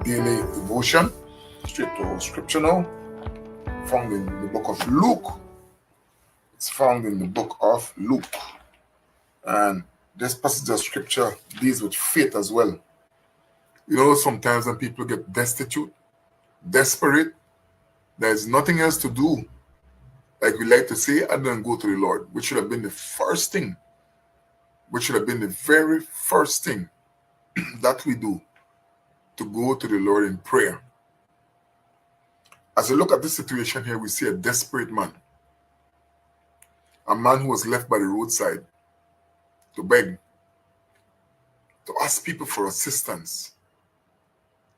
daily devotion. Straight to our scripture now, found in the book of Luke. It's found in the book of Luke. And this passage of scripture deals with faith as well. You know, sometimes when people get destitute, desperate, there's nothing else to do, like we like to say, other than go to the Lord, which should have been the first thing, which should have been the very first thing that we do, to go to the Lord in prayer. As we look at this situation here, we see a desperate man. A man who was left by the roadside to beg, to ask people for assistance,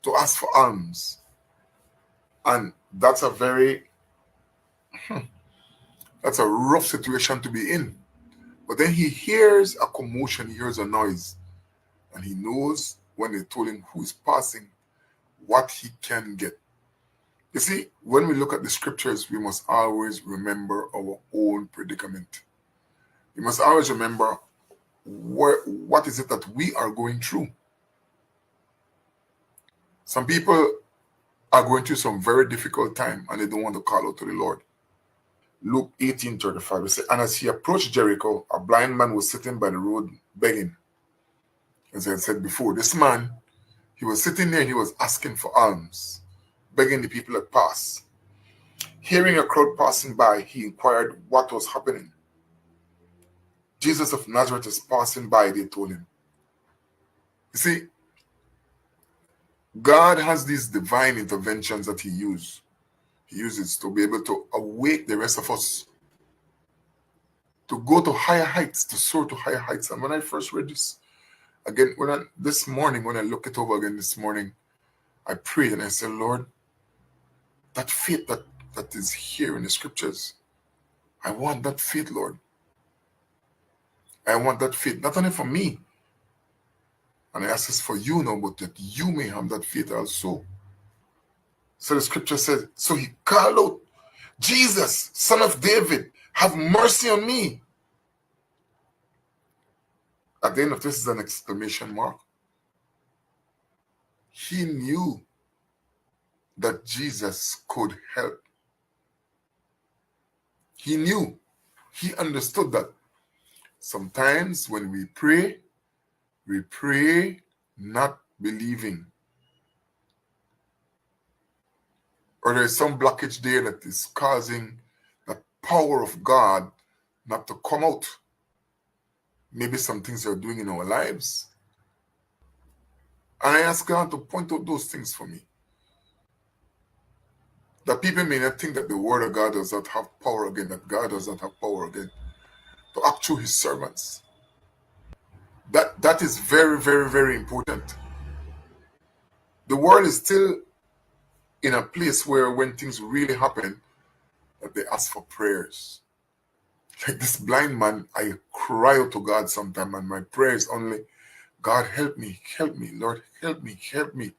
to ask for alms. And that's a rough situation to be in. But then he hears a commotion, he hears a noise, and he knows when they told him who's passing, what he can get. You see, when we look at the scriptures, we must always remember our own predicament. We must always remember what is it that we are going through. Some people are going through some very difficult time and they don't want to call out to the Lord. Luke 18:35, it says, and as he approached Jericho, a blind man was sitting by the road begging. As I had said before, this man, he was sitting there and he was asking for alms, begging the people that pass. Hearing a crowd passing by, he inquired what was happening. Jesus of Nazareth is passing by, they told him. You see, God has these divine interventions that he uses. He uses to be able to awake the rest of us, to go to higher heights, to soar to higher heights. And when I first read this, again, when I look it over again this morning, I prayed and I said, Lord, that faith that is here in the scriptures, I want that faith, Lord. I want that faith, not only for me, and I ask this for you now, but that you may have that faith also. So the scripture says, so he called out, Jesus, son of David, have mercy on me. At the end of this is an exclamation mark. He knew that Jesus could help. He knew, he understood that sometimes when we pray not believing. Or there's some blockage there that is causing the power of God not to come out. Maybe some things are doing in our lives. And I ask God to point out those things for me. That people may not think that the word of God does not have power again, that God does not have power again to act through his servants. That is very, very, very important. The world is still in a place where when things really happen, that they ask for prayers. Like this blind man, I cry out to God sometimes, and my prayer is only, God, help me, Lord, help me.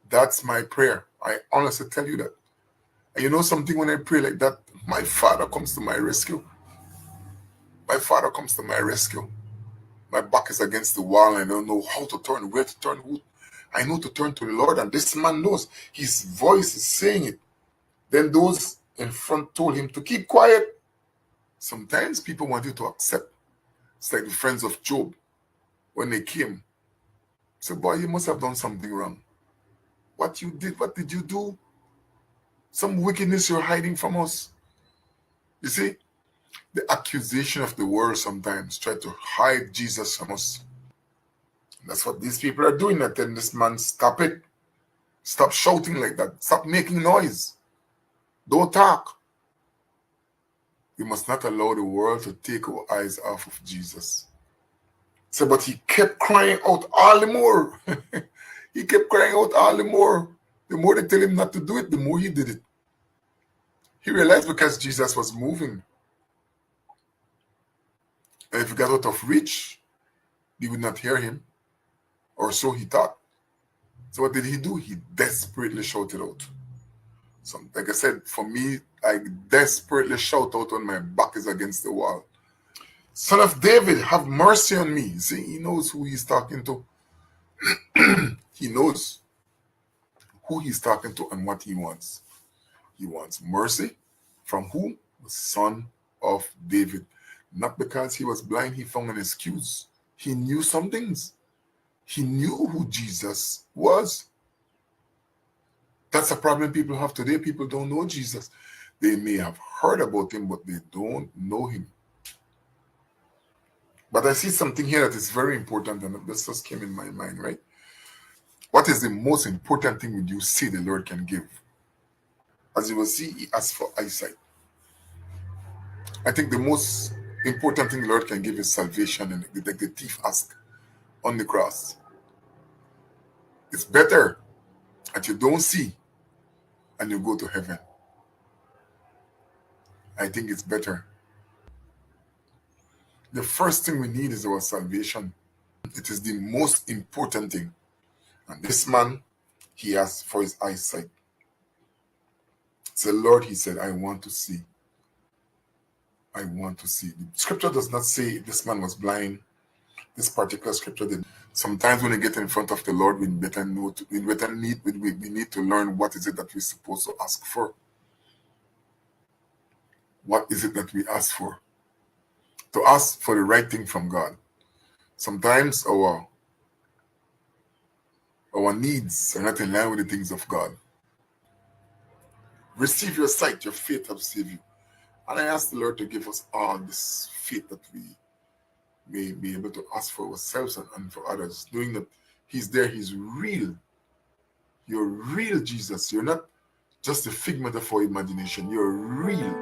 That's my prayer. I honestly tell you that. And you know something, when I pray like that, my Father comes to my rescue. My Father comes to my rescue. My back is against the wall and I don't know how to turn, where to turn, who. I know to turn to the Lord, and this man knows. His voice is saying it. Then those in front told him to keep quiet. Sometimes people want you to accept. It's like the friends of Job. When they came, said, boy, you must have done something wrong. What did you do? Some wickedness you're hiding from us. You see, the accusation of the world sometimes try to hide Jesus from us. That's what these people are doing. That then this man, stop it. Stop shouting like that. Stop making noise. Don't talk. We must not allow the world to take our eyes off of Jesus. So, but he kept crying out all the more. He kept crying out all the more. The more they tell him not to do it, the more he did it. He realized because Jesus was moving. And if he got out of reach, they would not hear him. Or so he thought. So what did he do? He desperately shouted out. So, like I said, for me, I desperately shout out when my back is against the wall. Son of David, have mercy on me. See, he knows who he's talking to. He knows. who he's talking to and what he wants. He wants mercy from who? The son of David. Not because he was blind, he found an excuse. He knew some things. He knew who Jesus was. That's a problem people have today. People don't know Jesus. They may have heard about him, but they don't know him. But I see something here that is very important, and this just came in my mind, right? What is the most important thing when you see the Lord can give? As you will see, he asks for eyesight. I think the most important thing the Lord can give is salvation, and like the thief asked on the cross. It's better that you don't see and you go to heaven. I think it's better. The first thing we need is our salvation. It is the most important thing. And this man, he asked for his eyesight. So Lord, he said, I want to see. I want to see. The scripture does not say this man was blind. This particular scripture did. Sometimes when we get in front of the Lord, we need to learn what is it that we're supposed to ask for. What is it that we ask for? To ask for the right thing from God. Sometimes our needs are not in line with the things of God. Receive your sight, your faith have saved you. And I ask the Lord to give us all this faith that we may be able to ask for ourselves and for others, knowing that he's there, he's real. You're real, Jesus. You're not just a figment of our imagination. You're real.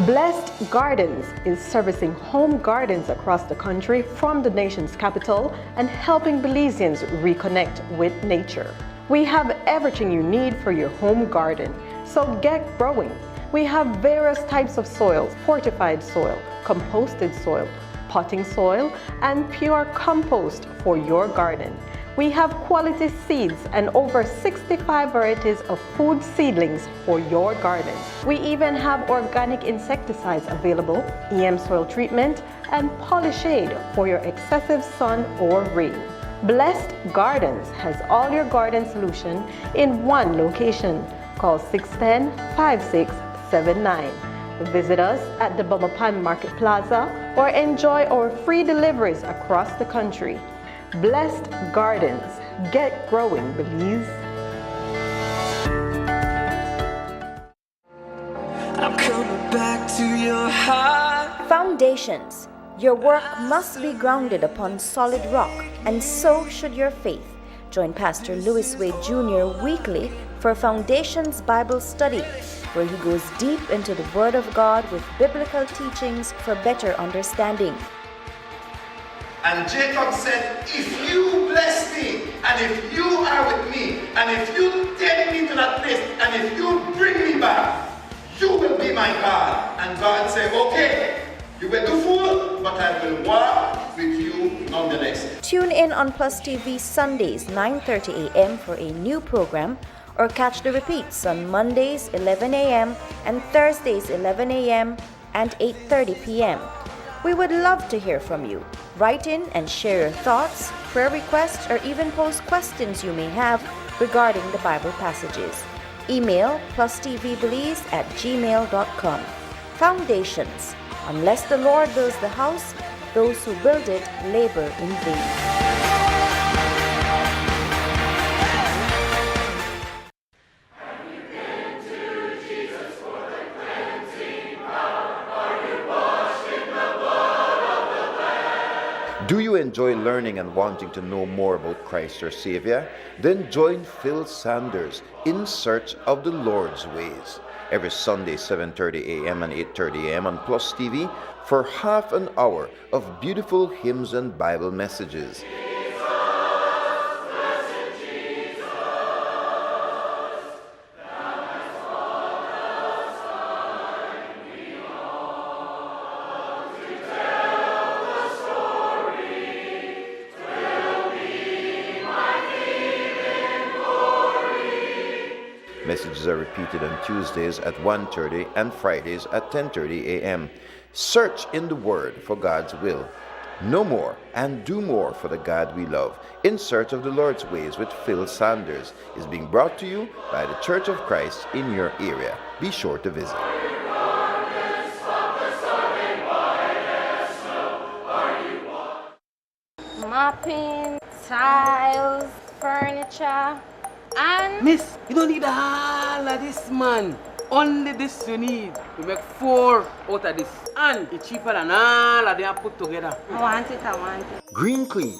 Blessed Gardens is servicing home gardens across the country from the nation's capital and helping Belizeans reconnect with nature. We have everything you need for your home garden, so get growing. We have various types of soils: fortified soil, composted soil, potting soil, and pure compost for your garden. We have quality seeds and over 65 varieties of food seedlings for your garden. We even have organic insecticides available, EM soil treatment, and Polyshade for your excessive sun or rain. Blessed Gardens has all your garden solution in one location. Call 610-5679. Visit us at the Belmopan Market Plaza or enjoy our free deliveries across the country. Blessed Gardens. Get growing, Belize. I'm coming back to your heart. Foundations. Your work must be grounded upon solid rock, and so should your faith. Join Pastor Lewis Wade Jr. weekly for Foundations Bible Study, where he goes deep into the Word of God with biblical teachings for better understanding. And Jacob said, if you bless me, and if you are with me, and if you take me to that place, and if you bring me back, you will be my God. And God said, okay, you were too fool, but I will walk with you nonetheless. Tune in on PlusTV Sundays 9:30 a.m. for a new program, or catch the repeats on Mondays 11 a.m. and Thursdays 11 a.m. and 8:30 p.m. We would love to hear from you. Write in and share your thoughts, prayer requests, or even post questions you may have regarding the Bible passages. Email plustvbelize@gmail.com. Foundations. Unless the Lord builds the house, those who build it labor in vain. Do you enjoy learning and wanting to know more about Christ your Savior? Then join Phil Sanders in Search of the Lord's Ways every Sunday 7:30 a.m. and 8:30 a.m. on PlusTV for half an hour of beautiful hymns and Bible messages. Messages are repeated on Tuesdays at 1:30 and Fridays at 10:30 a.m. Search in the Word for God's will. Know more and do more for the God we love. In Search of the Lord's Ways with Phil Sanders is being brought to you by the Church of Christ in your area. Be sure to visit. Mopping, tiles, furniture, and... Miss, you don't need all of this, man. Only this you need. You make 4 out of this. And it's cheaper than all of them put together. I want it, I want it. Green Clean.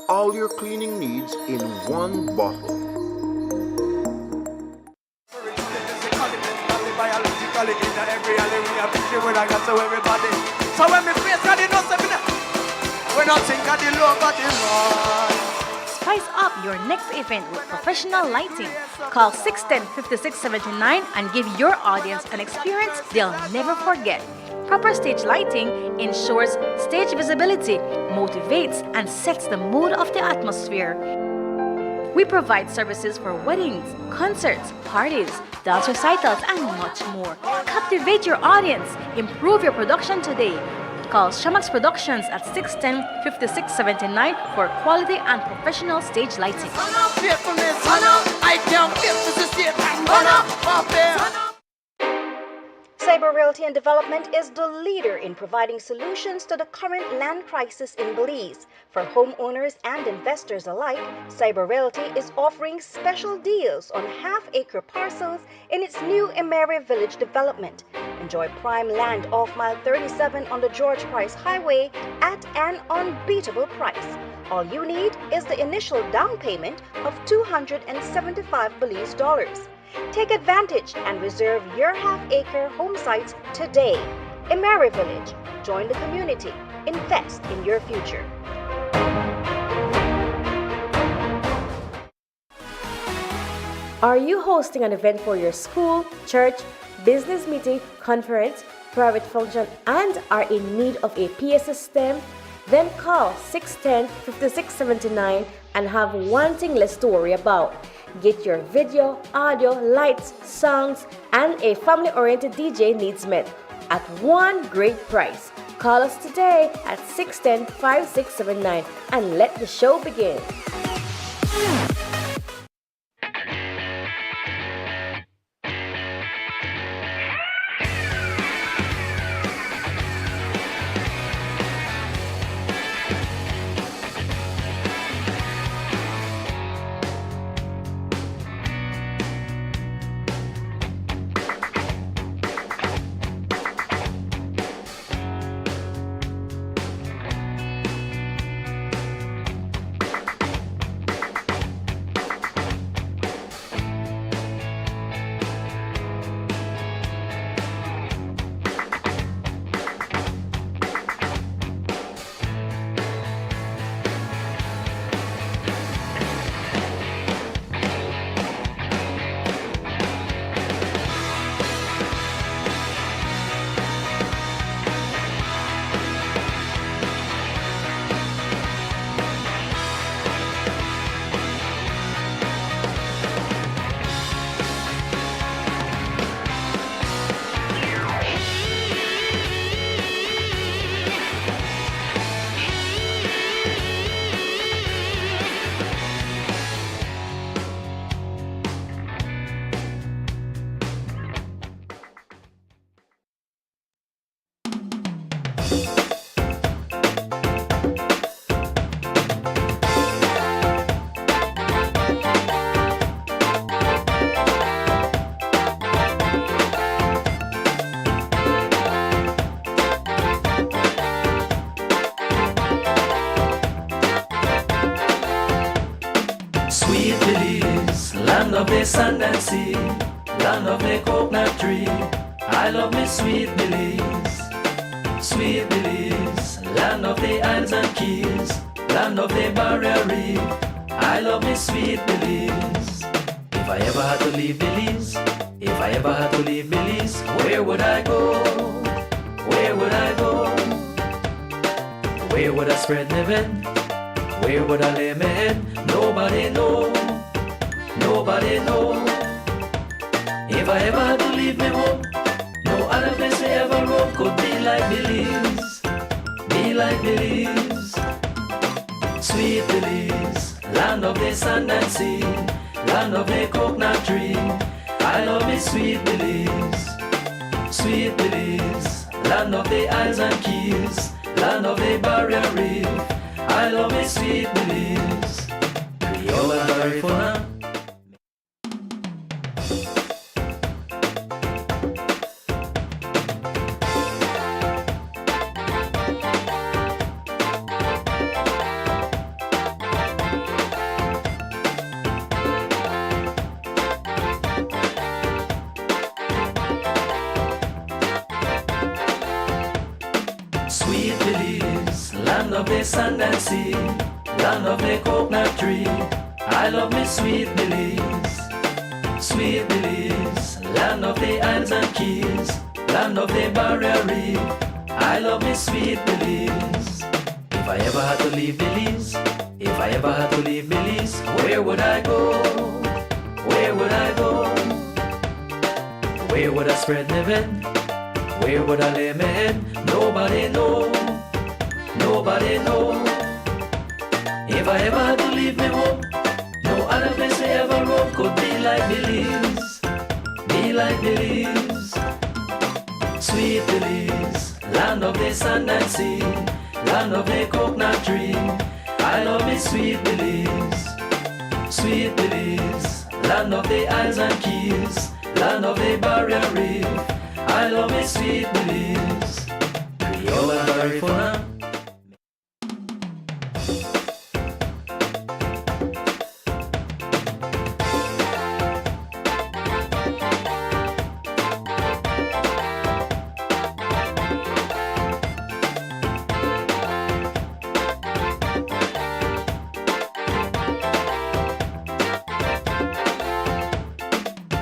All your cleaning needs in one bottle. So when we face God, you know something. When I think of the love of the Lord. Spice up your next event with professional lighting. Call 610-5679 and give your audience an experience they'll never forget. Proper stage lighting ensures stage visibility, motivates, and sets the mood of the atmosphere. We provide services for weddings, concerts, parties, dance recitals, and much more. Captivate your audience. Improve your production today. Call Shamax Productions at 610-5679 for quality and professional stage lighting. Cyber Realty and Development is the leader in providing solutions to the current land crisis in Belize. For homeowners and investors alike, Cyber Realty is offering special deals on half-acre parcels in its new Emery Village development. Enjoy prime land off Mile 37 on the George Price Highway at an unbeatable price. All you need is the initial down payment of $275 Belize dollars. Take advantage and reserve your half-acre home sites today. Emery Village. Join the community. Invest in your future. Are you hosting an event for your school, church, business meeting, conference, private function, and are in need of a PA system? Then call 610-5679 and have one thing less to worry about. Get your video, audio, lights, songs, and a family-oriented DJ needs met at one great price. Call us today at 610-5679 and let the show begin. Land of the sand and sea, land of the coconut tree. I love me sweet Belize, sweet Belize. Land of the islands and keys, land of the barrier reef. I love me sweet Belize. If I ever had to leave Belize, if I ever had to leave Belize, where would I go? Where would I go? Where would I spread my bed? Where would I lay my head? Nobody know. Nobody know. If I ever had to leave me home, no other place I ever roam could be like Belize. Be like Belize. Sweet Belize, land of the sand and sea, land of the coconut tree. I love me sweet Belize. Sweet Belize, land of the isles and keys, land of the barrier reef. I love me sweet Belize. Creole and Garifuna. Sweet Belize, land of the sand and sea, land of the coconut tree. I love me sweet Belize. Sweet Belize, land of the isles and keys, land of the barrier reef. I love me sweet Belize. If I ever had to leave Belize, if I ever had to leave Belize, where would I go? Where would I go? Where would I spread my bed? Where would I lay my head? Nobody know. Nobody know. If I ever had to leave me home, no other place I ever roam could be like Belize. Be like Belize. Sweet Belize, land of the sand and sea, land of the coconut tree. I love me sweet Belize. Sweet Belize, land of the isles and keys, land of the barrier reef. I love me sweet Belize. Creole and Garifuna.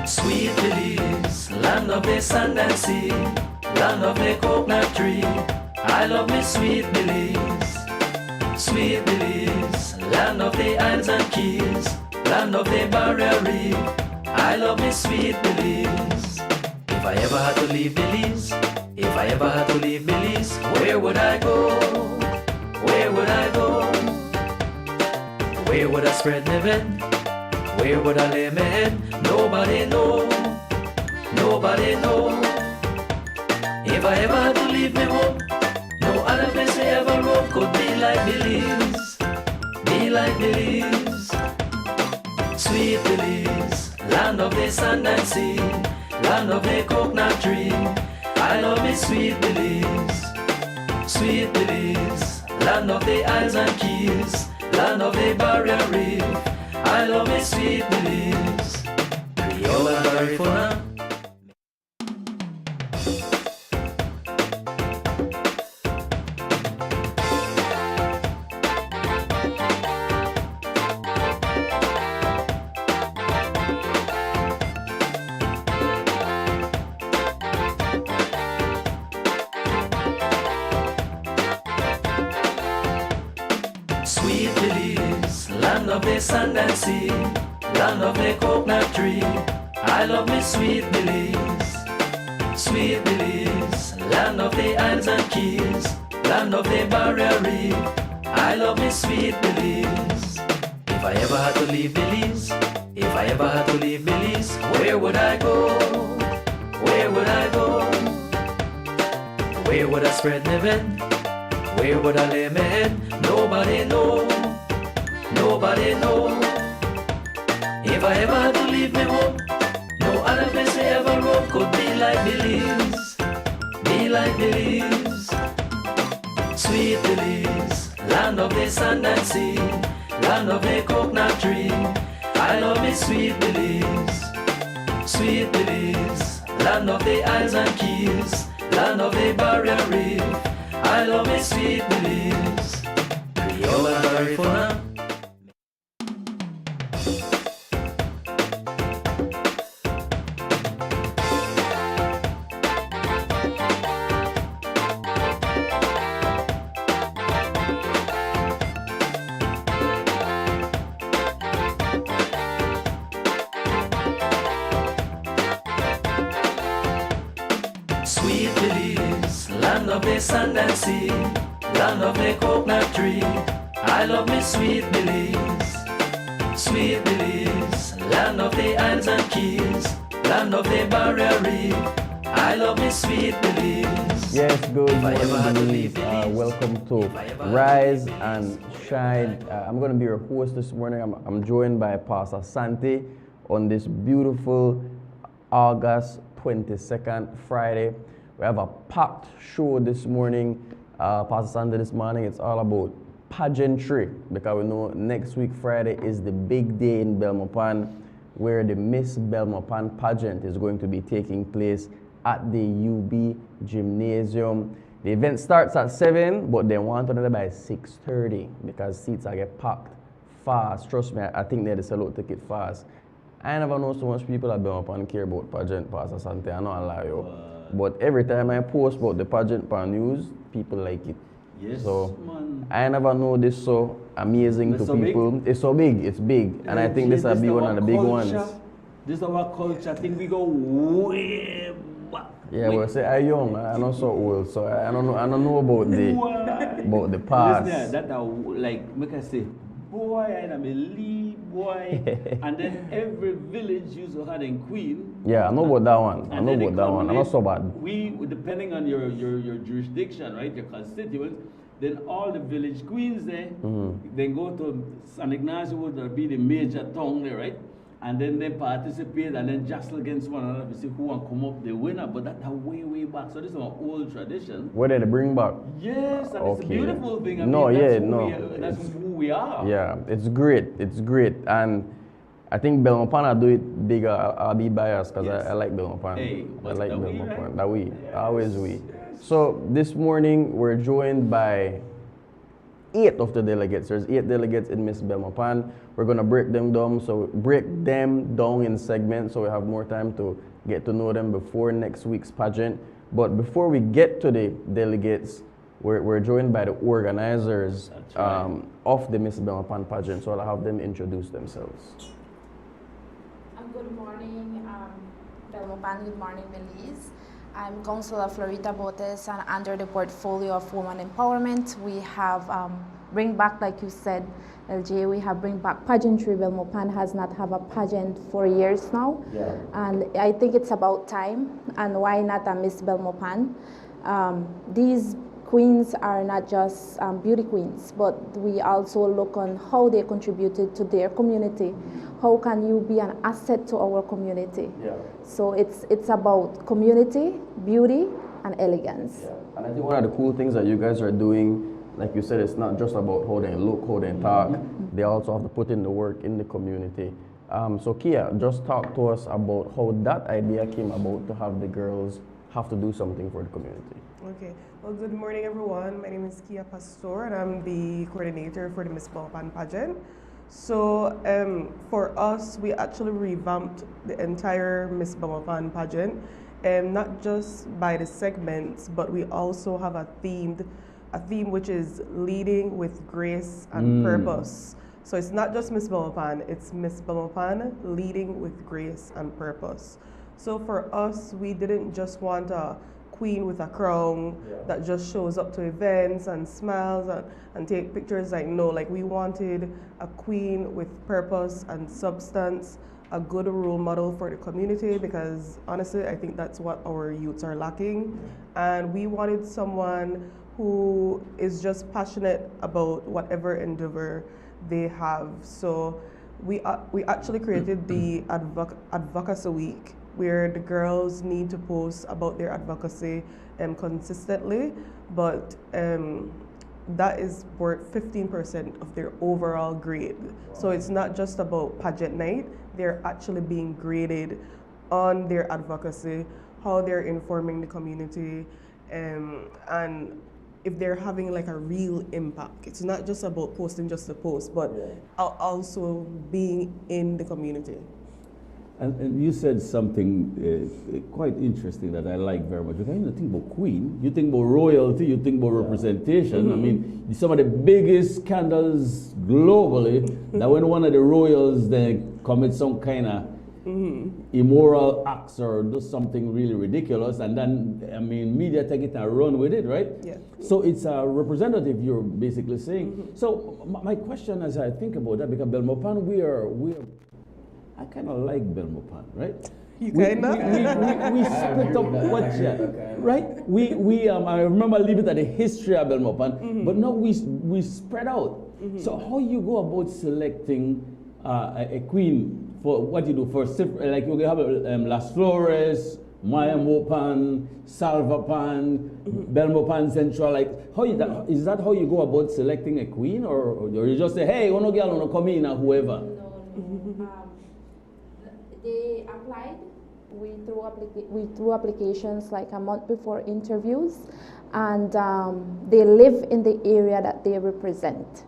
Sweet Belize, land of the sand and sea, land of the coconut tree. I love me sweet Belize. Sweet Belize, land of the isles and keys, land of the barrier reef. I love me sweet Belize. If I ever had to leave Belize, if I ever had to leave Belize, where would I go? Where would I go? Where would I spread my bed? Where would I lay my head? Nobody know. Nobody know. If I ever had to leave me home, no other place I ever roam could be like Belize. Be like Belize. Sweet Belize, land of the sand and sea, land of the coconut tree. I love me sweet Belize. Sweet Belize, land of the isles and keys, land of the barrier reef. I love me sweet Belize. Creole and Garifuna. Sweet Belize, land of the sand and sea, land of the coconut tree. I love me sweet Belize. Sweet Belize, land of the isles and keys, land of the barrier reef. I love me sweet Belize. If I ever had to leave Belize, if I ever had to leave Belize, where would I go? Where would I go? Where would I spread my bed? Where would I lay my head? Nobody know. Nobody know. If I ever had to leave me home, no other place I ever roam could be like Belize. Be like Belize. Sweet Belize, land of the sand and sea, land of the coconut tree. I love me sweet Belize. Sweet Belize, land of the isles and keys, land of the barrier reef. I love me sweet Belize. Creole and Garifuna. of the sand and sea, land of the coconut tree. I love me sweet Belize, sweet Belize, land of the islands and keys, land of the barrier reef. I love me sweet Belize. Yes, good morning, Belize. Welcome to Rise and Shine. I'm going to be your host this morning. I'm joined by Pastor Santi on this beautiful August 22nd, Friday. We have a packed show this morning. Pastor Santi, this morning it's all about pageantry, because we know next week, Friday, is the big day in Belmopan, where the Ms Belmopan pageant is going to be taking place at the UB Gymnasium. The event starts at 7, but they want another by 6:30 because seats are get packed fast. Trust me, I think they sell out ticket fast. I never know so much people at Belmopan care about pageant, Pastor Sante. I know I lie you. But every time I post about the pageant pan news, people like it. Yes, so man. I never know this so amazing It's to so people. big? It's so big, it's big. And I think this will be one of the big ones. This is our culture. I think we go way back. Yeah, well, say I'm young. I'm not so old, so I don't know about the past. Listen, that like make I say, boy, I'm a lead boy, and then every village used to have a queen. Yeah, I know about that one. I know about that one. I'm not so bad. We, depending on your jurisdiction, right, your constituents, then all the village queens there, then go to San Ignacio, would be the major town there, right? And then they participate and then jostle against one another to see who will come up the winner. But that's way, way back. So this is an old tradition. What did they bring back? Yes, and it's a beautiful thing. I no, mean, yeah, that's who we are. Yeah, it's great. It's great. And I think Belmopan will do it bigger. I'll be biased because I like Belmopan. Hey, I like Belmopan. Right? That we. Yes. Always we. So this morning we're joined by 8 of the delegates. There's 8 delegates in Ms Belmopan. We're gonna break them down. So break them down in segments so we have more time to get to know them before next week's pageant. But before we get to the delegates, we're joined by the organizers of the Ms Belmopan pageant. So I'll have them introduce themselves. Good morning, Belmopan. Good morning, Belize. I'm Councilor Florita Botes, and under the portfolio of Women Empowerment, we have bring back, like you said, LJ, we have bring back pageantry. Belmopan has not have a pageant for years now. Yeah. And I think it's about time, and why not a Miss Belmopan? These queens are not just beauty queens, but we also look on how they contributed to their community. How can you be an asset to our community? Yeah. So it's about community, beauty, and elegance. Yeah. And I think one of the cool things that you guys are doing, like you said, it's not just about how they look, how they talk. They also have to put in the work in the community. So Kia, just talk to us about how that idea came about to have the girls have to do something for the community. Okay. Well, good morning, everyone. My name is Kain Pastor, and I'm the coordinator for the Ms Belmopan pageant. So for us, we actually revamped the entire Ms Belmopan pageant, and not just by the segments, but we also have a theme which is leading with grace and purpose. So it's not just Ms Belmopan, it's Ms Belmopan leading with grace and purpose. So for us, we didn't just want a queen with a crown that just shows up to events and smiles and take pictures. Like we wanted a queen with purpose and substance, a good role model for the community, because honestly, I think that's what our youths are lacking. And we wanted someone who is just passionate about whatever endeavor they have. So we actually created the Advocacy Week, where the girls need to post about their advocacy consistently, but that is worth 15% of their overall grade. So it's not just about pageant night, they're actually being graded on their advocacy, how they're informing the community, and if they're having like a real impact. It's not just about posting just to post, but also being in the community. And you said something quite interesting that I like very much. Because you think about queen, you think about royalty, you think about representation. I mean, some of the biggest scandals globally, that when one of the royals then commit some kind of immoral acts or do something really ridiculous, and then media take it and run with it, right? Yeah. So it's a representative, you're basically saying. So my question as I think about that, because Belmopan, we are I kind of like Belmopan, right? You kind of? We split up what, right? I remember a little bit of the history of Belmopan, but now we spread out. So how you go about selecting a queen for what you do for, like you have Las Flores, Maya Mopan, Salvapan, Belmopan Central, like is that how you go about selecting a queen, or you just say, hey, one girl wanna come in or whoever? No. They applied. We threw applications like a month before interviews, and they live in the area that they represent.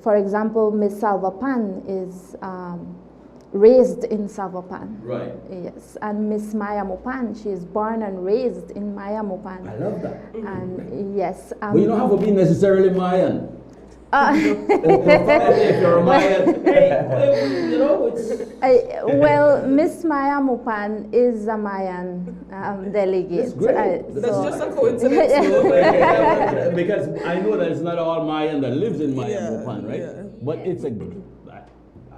For example, Ms. Salvapan is raised in Salvapan. Right. Yes, and Ms. Maya Mopan, she is born and raised in Maya Mopan. I love that. And yes. But you don't have to be necessarily Mayan. If you're a Mayan, hey, you know, it's... well, Miss Maya Mopan is a Mayan delegate. That's great. That's just a coincidence. Because I know that it's not all Mayan that lives in Maya Mopan, right? Yeah. But I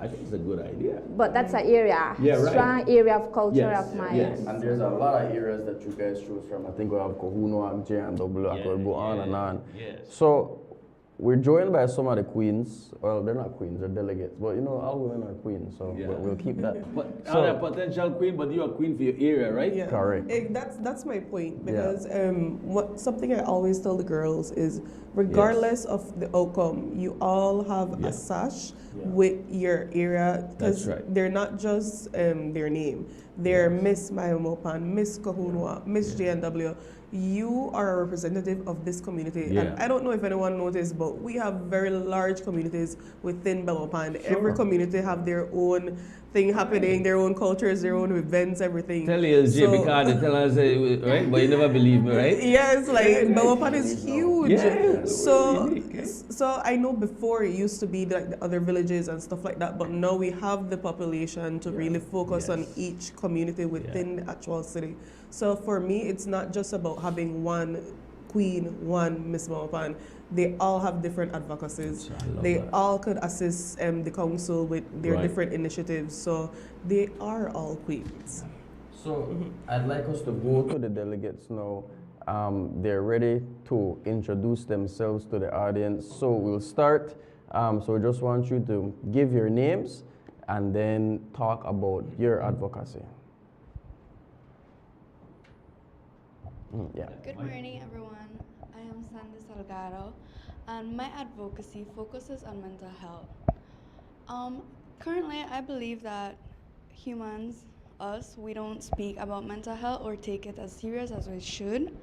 think it's a good idea. But that's an area, strong area of culture of Maya. Yes. And there's a lot of areas that you guys choose from. I think we have Kohuno, MJ, and W. I could go on and on. Yes. So we're joined by some of the queens. Well, they're not queens, they're delegates. But you know, all women are queens, so we'll keep that. But are a potential queen, but you're a queen for your area, right? Yeah. Correct. That's my point, because something I always tell the girls is, regardless of the outcome, you all have a sash with your area, because they're not just their name. They're Miss Maya Mopan, Miss Kahunwa, Miss JNW. You are a representative of this community. And I don't know if anyone noticed, but we have very large communities within Belmopan. Every community have their own thing happening, their own cultures, their own events, everything. Tell you, because they tell us, right? But you never believe me, right? Yes, like Belmopan is huge. Yeah. So I know before it used to be like the other villages and stuff like that, but now we have the population to really focus on each community within the actual city. So for me, it's not just about having one queen, one Ms Belmopan. They all have different advocacies. They all could assist the council with their different initiatives. So they are all queens. So I'd like us to go to the delegates now. They're ready to introduce themselves to the audience. So we'll start. So I just want you to give your names and then talk about your advocacy. Good morning, everyone. I am Sandy Salgado, and my advocacy focuses on mental health. Currently, I believe that humans, we don't speak about mental health or take it as serious as we should.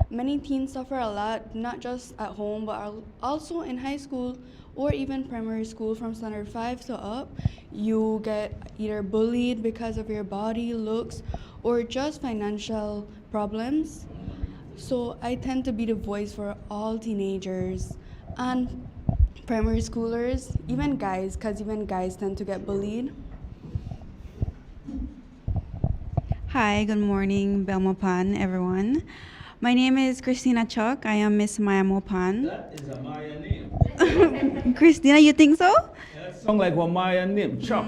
Many teens suffer a lot, not just at home, but also in high school or even primary school from standard 5 to up. You get either bullied because of your body, looks, or just financial problems. So I tend to be the voice for all teenagers and primary schoolers, even guys, because even guys tend to get bullied. Hi, good morning, Belmopan, everyone. My name is Christina Chuck. I am Miss Maya Mopan. That is a Maya name. Christina, you think so? That sounds like a Mayan name, Chuck.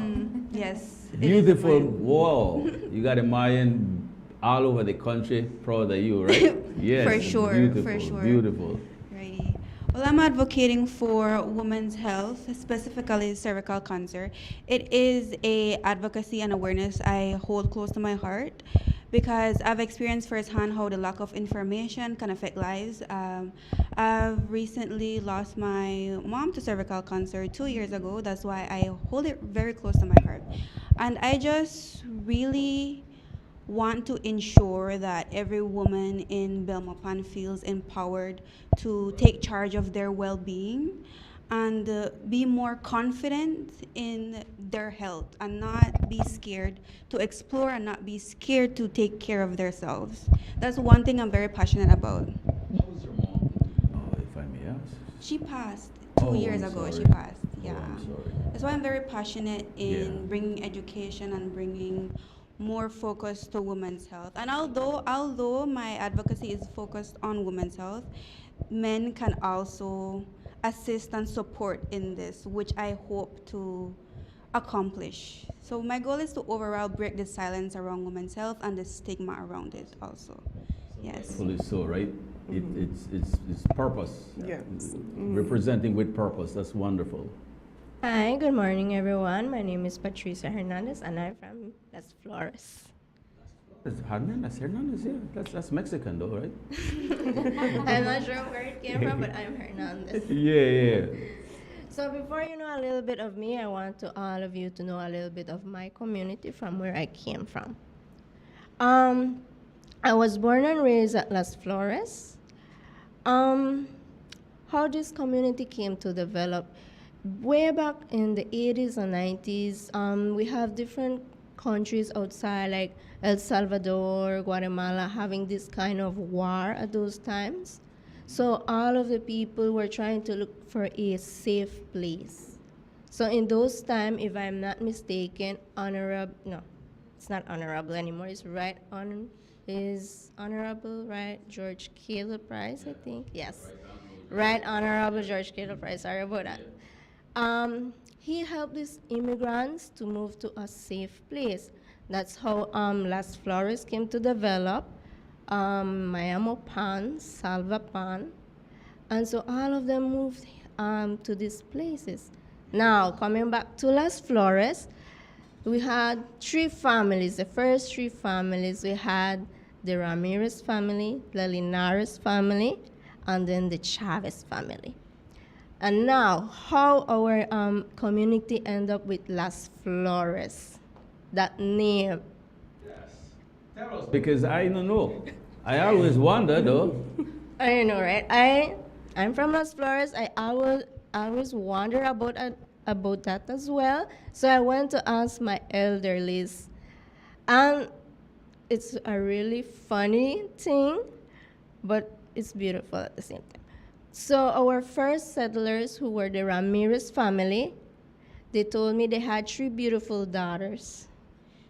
Yes. Beautiful. Whoa. You got a Mayan all over the country. Proud of you, right? Yes. For sure. Beautiful, for sure. Beautiful. Righty. Well, I'm advocating for women's health, specifically cervical cancer. It is a advocacy and awareness I hold close to my heart because I've experienced firsthand how the lack of information can affect lives. I've recently lost my mom to cervical cancer 2 years ago. That's why I hold it very close to my heart. And I just really want to ensure that every woman in Belmopan feels empowered to take charge of their well-being and be more confident in their health and not be scared to explore and not be scared to take care of themselves. That's one thing I'm very passionate about. What was your mom? Oh, if I may ask. She passed 2 years ago. Sorry. She passed. Yeah. Oh, I'm sorry. That's why I'm very passionate in Yeah. bringing education and bringing more focus to women's health. And although my advocacy is focused on women's health, men can also assist and support in this, which I hope to accomplish. So my goal is to overall break the silence around women's health and the stigma around it also. Yes. Fully so, right? It's purpose. Yes. Representing with purpose. That's wonderful. Hi, good morning, everyone. My name is Patricia Hernandez, and I'm from Las Flores. Hernandez, yeah. That's Mexican, though, right? I'm not sure where it came from, but I'm Hernandez. Yeah. So before you know a little bit of me, I want to all of you to know a little bit of my community from where I came from. I was born and raised at Las Flores. How this community came to develop, way back in the 80s and 90s, we have different countries outside, like El Salvador, Guatemala, having this kind of war at those times. So all of the people were trying to look for a safe place. So in those times, if I'm not mistaken, it's not honorable anymore, it's Honorable George Caleb Price, I think, yes. Right Honorable George Caleb Price, sorry about that. He helped these immigrants to move to a safe place. That's how Las Flores came to develop, Belmopan, Salvapan, and so all of them moved to these places. Now, coming back to Las Flores, we had 3 families. The first 3 families, we had the Ramirez family, the Linares family, and then the Chavez family. And now, how our community ended up with Las Flores, that name. Because I don't know. I always wonder, though. I know, right? I'm from Las Flores. I always wonder about that as well. So I went to ask my elderlies, and it's a really funny thing, but it's beautiful at the same time. So our first settlers, who were the Ramirez family, they told me they had 3 beautiful daughters.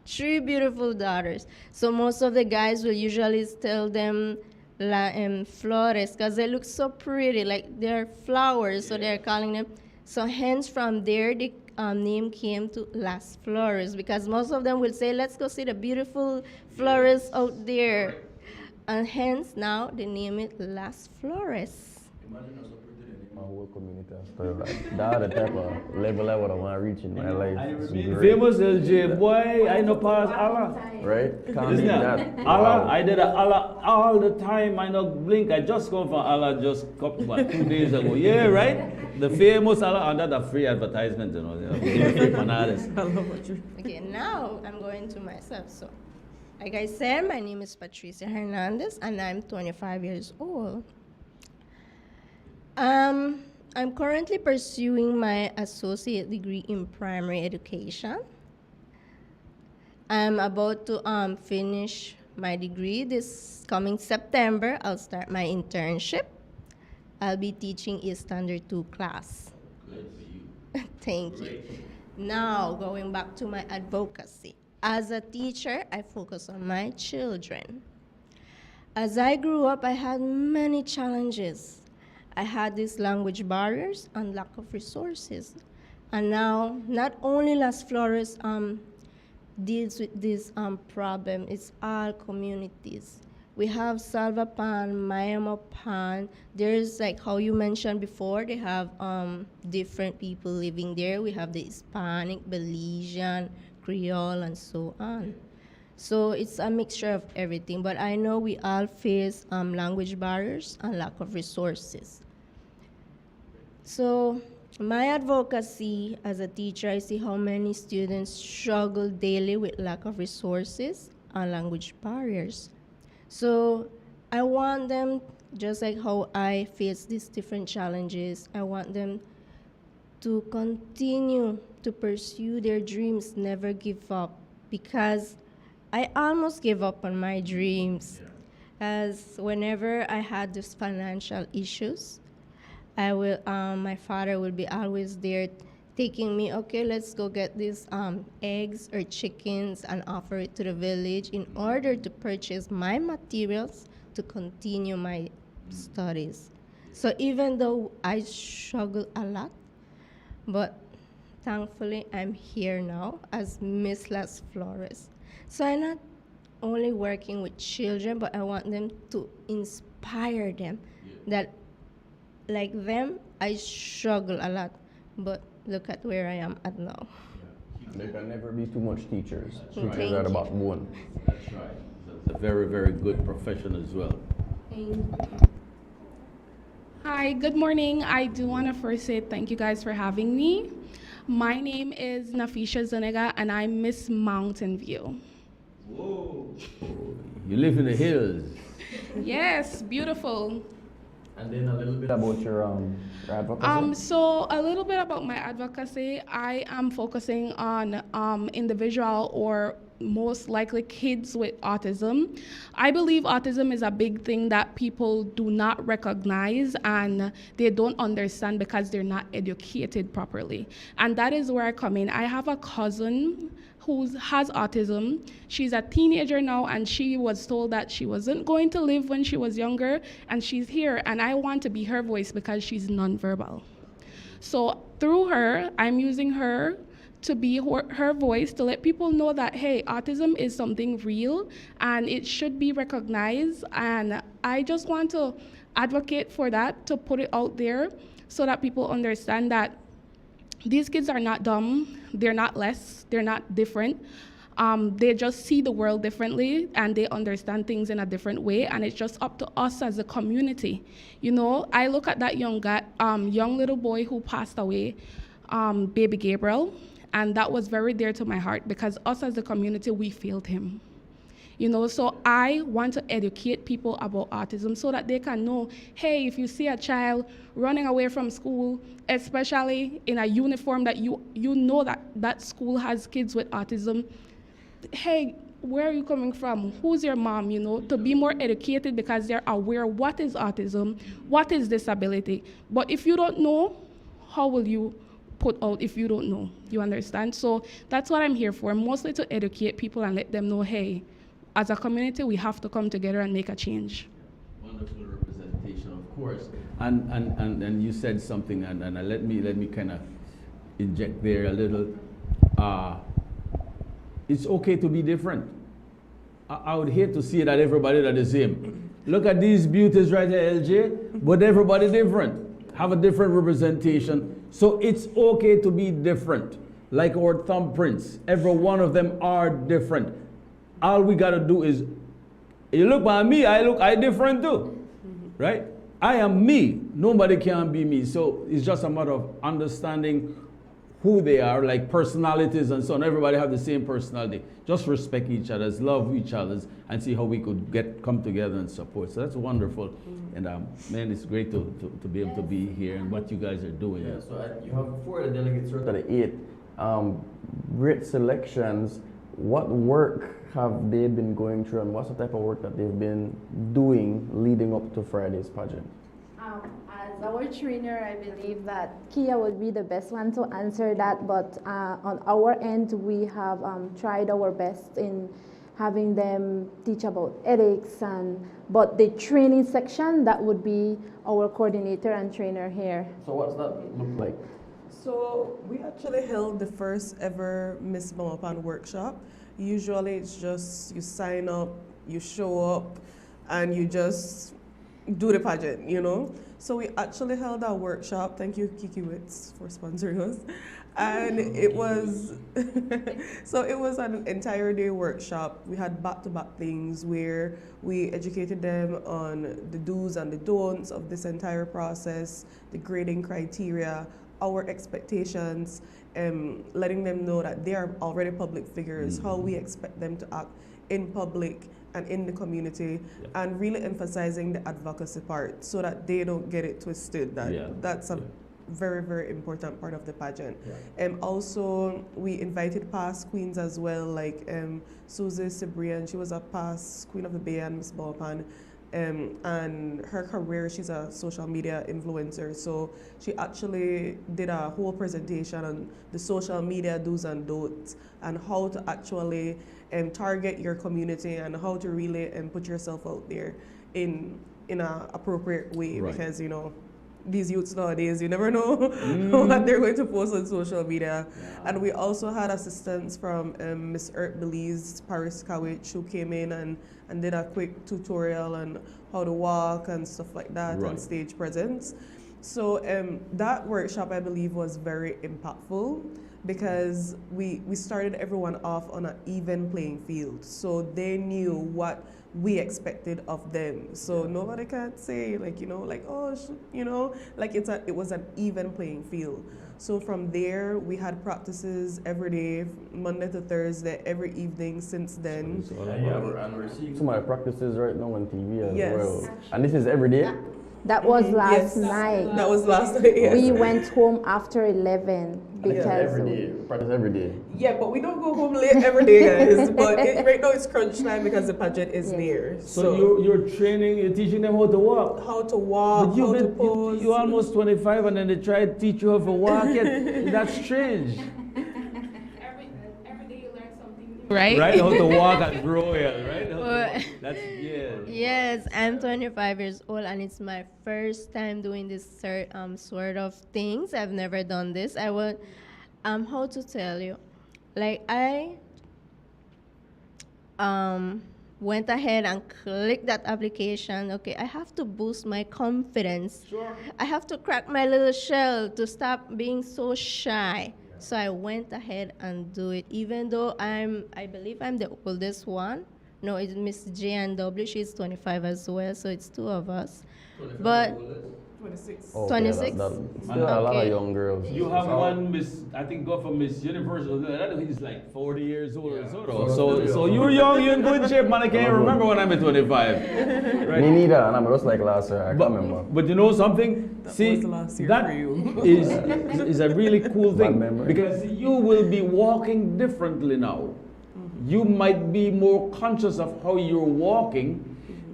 3 beautiful daughters. So most of the guys will usually tell them Flores, because they look so pretty, like they're flowers, so they're calling them. So hence from there, the name came to Las Flores, because most of them will say, let's go see the beautiful flowers out there. And hence now they name it Las Flores. Imagine how pretty my whole community and stuff like that. The type of level I would want to reach in my life. Famous LJ boy, I know pass Allah. Right? Can't beat that. Allah, I did a Allah all the time. I know blink. I just come from Allah just couple 2 days ago. Yeah, right? The famous Allah, and that's a free advertisement, you know. Okay, now I'm going to myself. So, like I said, my name is Patricia Hernandez, and I'm 25 years old. I'm currently pursuing my associate degree in primary education. I'm about to finish my degree this coming September. I'll start my internship. I'll be teaching a standard 2 class. Good for you. Thank you. Now, going back to my advocacy. As a teacher, I focus on my children. As I grew up, I had many challenges. I had these language barriers and lack of resources. And now, not only Las Flores deals with this problem, it's all communities. We have Salvapan, Belmopan. There's, like how you mentioned before, they have different people living there. We have the Hispanic, Belizean, Creole, and so on. So it's a mixture of everything, but I know we all face language barriers and lack of resources. So my advocacy as a teacher, I see how many students struggle daily with lack of resources and language barriers. So I want them, just like how I face these different challenges, I want them to continue to pursue their dreams, never give up, because I almost gave up on my dreams. As whenever I had these financial issues, my father will be always there taking me, okay, let's go get these eggs or chickens and offer it to the village in order to purchase my materials to continue my studies. So even though I struggle a lot, but thankfully I'm here now as Miss Las Flores. So I'm not only working with children, but I want them to inspire them that like them, I struggle a lot, but look at where I am at now. There can never be too much teachers. Thank Teachers are the you. backbone. That's right. It's a very, very good profession as well. Thank you. Hi, good morning. I do want to first say thank you guys for having me. My name is Nafisha Zuniga, and I'm Miss Mountain View. Whoa. You live in the hills. Yes, beautiful. And then a little bit about your advocacy. So a little bit about my advocacy. I am focusing on individual or most likely kids with autism. I believe autism is a big thing that people do not recognize and they don't understand because they're not educated properly. And that is where I come in. I have a cousin who has autism. She's a teenager now, and she was told that she wasn't going to live when she was younger, and she's here, and I want to be her voice because she's nonverbal. So through her, I'm using her to be her voice to let people know that, hey, autism is something real and it should be recognized. And I just want to advocate for that, to put it out there so that people understand that these kids are not dumb, they're not less, they're not different. They just see the world differently and they understand things in a different way, and it's just up to us as a community. You know, I look at that young little boy who passed away, baby Gabriel, and that was very dear to my heart because us as a community, we failed him. You know, so I want to educate people about autism so that they can know, hey, if you see a child running away from school, especially in a uniform that you know that school has kids with autism, hey, where are you coming from? Who's your mom? You know, to be more educated because they're aware what is autism, what is disability. But if you don't know, how will you put out if you don't know? You understand? So that's what I'm here for, mostly to educate people and let them know, hey, as a community, we have to come together and make a change. Wonderful representation, of course. And you said something, and let me kind of inject there a little. It's okay to be different. I would hate to see that everybody are the same. Look at these beauties right here, LJ, but everybody different. Have a different representation. So it's okay to be different. Like our thumbprints, every one of them are different. All we gotta do is, you look at me, I different too, right? I am me, nobody can be me. So it's just a matter of understanding who they are, like personalities and so on. Everybody have the same personality. Just respect each other's, love each other's, and see how we could come together and support. So that's wonderful. And man, it's great to be able to be here and what you guys are doing. Yeah, so you have 4 of the delegates out of the 8. Great selections. What work have they been going through, and what's the type of work that they've been doing leading up to Friday's pageant? As our trainer, I believe that Kia would be the best one to answer that, but on our end, we have tried our best in having them teach about ethics, but the training section, that would be our coordinator and trainer here. So what's that look like? So we actually held the first ever Ms Belmopan workshop. Usually it's just you sign up, you show up, and you just do the pageant, you know? So we actually held our workshop. Thank you, Kiki Witz, for sponsoring us. And it was, so it was an entire day workshop. We had back-to-back things where we educated them on the do's and the don'ts of this entire process, the grading criteria, our expectations, letting them know that they are already public figures, how we expect them to act in public and in the community, and really emphasizing the advocacy part so that they don't get it twisted. That's a very, very important part of the pageant. Also, we invited past queens as well, like Susie Cibrian, she was a past Queen of the Bay, and Ms Belmopan. And her career, she's a social media influencer. So she actually did a whole presentation on the social media do's and don'ts and how to actually target your community and how to really put yourself out there in an appropriate way. Right. Because, you know, these youths nowadays, you never know what they're going to post on social media. And we also had assistance from Ms Belize, Paris Kawich, who came in and did a quick tutorial on how to walk and stuff like that, and stage presence. So that workshop, I believe, was very impactful because we started everyone off on an even playing field. So they knew what we expected of them. So nobody can say like, you know, like, oh, you know, like it was an even playing field. So from there, we had practices every day, Monday to Thursday, every evening since then. And we're seeing some of the practices right now on TV as Yes. well. And this is every day? That was last Yes. night. That was last night, yes. We went home after 11 because every day. Practice every day. Yeah, but we don't go home late every day, guys. But right now it's crunch time because the pageant is near. So you're training, you're teaching them how to walk. How to walk, But how to pose. you're almost 25 and then they try to teach you how to walk. That's strange. Right? Right? How to walk at Royal, right? That's, Yes, I'm 25 years old and it's my first time doing this sort of things. I've never done this. I will, how to tell you, like I went ahead and clicked that application. Okay, I have to boost my confidence. Sure. I have to crack my little shell to stop being so shy. So I went ahead and do it, even though I believe I'm the oldest one. No, it's Miss J and W. She's 25 as well, so it's two of us. But 26. Oh, 26? Still a lot of young girls. You have one Miss, I think, go for Miss Universe. He's like 40 years old or so. So you're young, you're in good shape, man. I can't remember when I'm at 25. Right? Me neither, and I'm just like last year. I can't remember. But you know something? See, that is a really cool thing because you will be walking differently now. You might be more conscious of how you're walking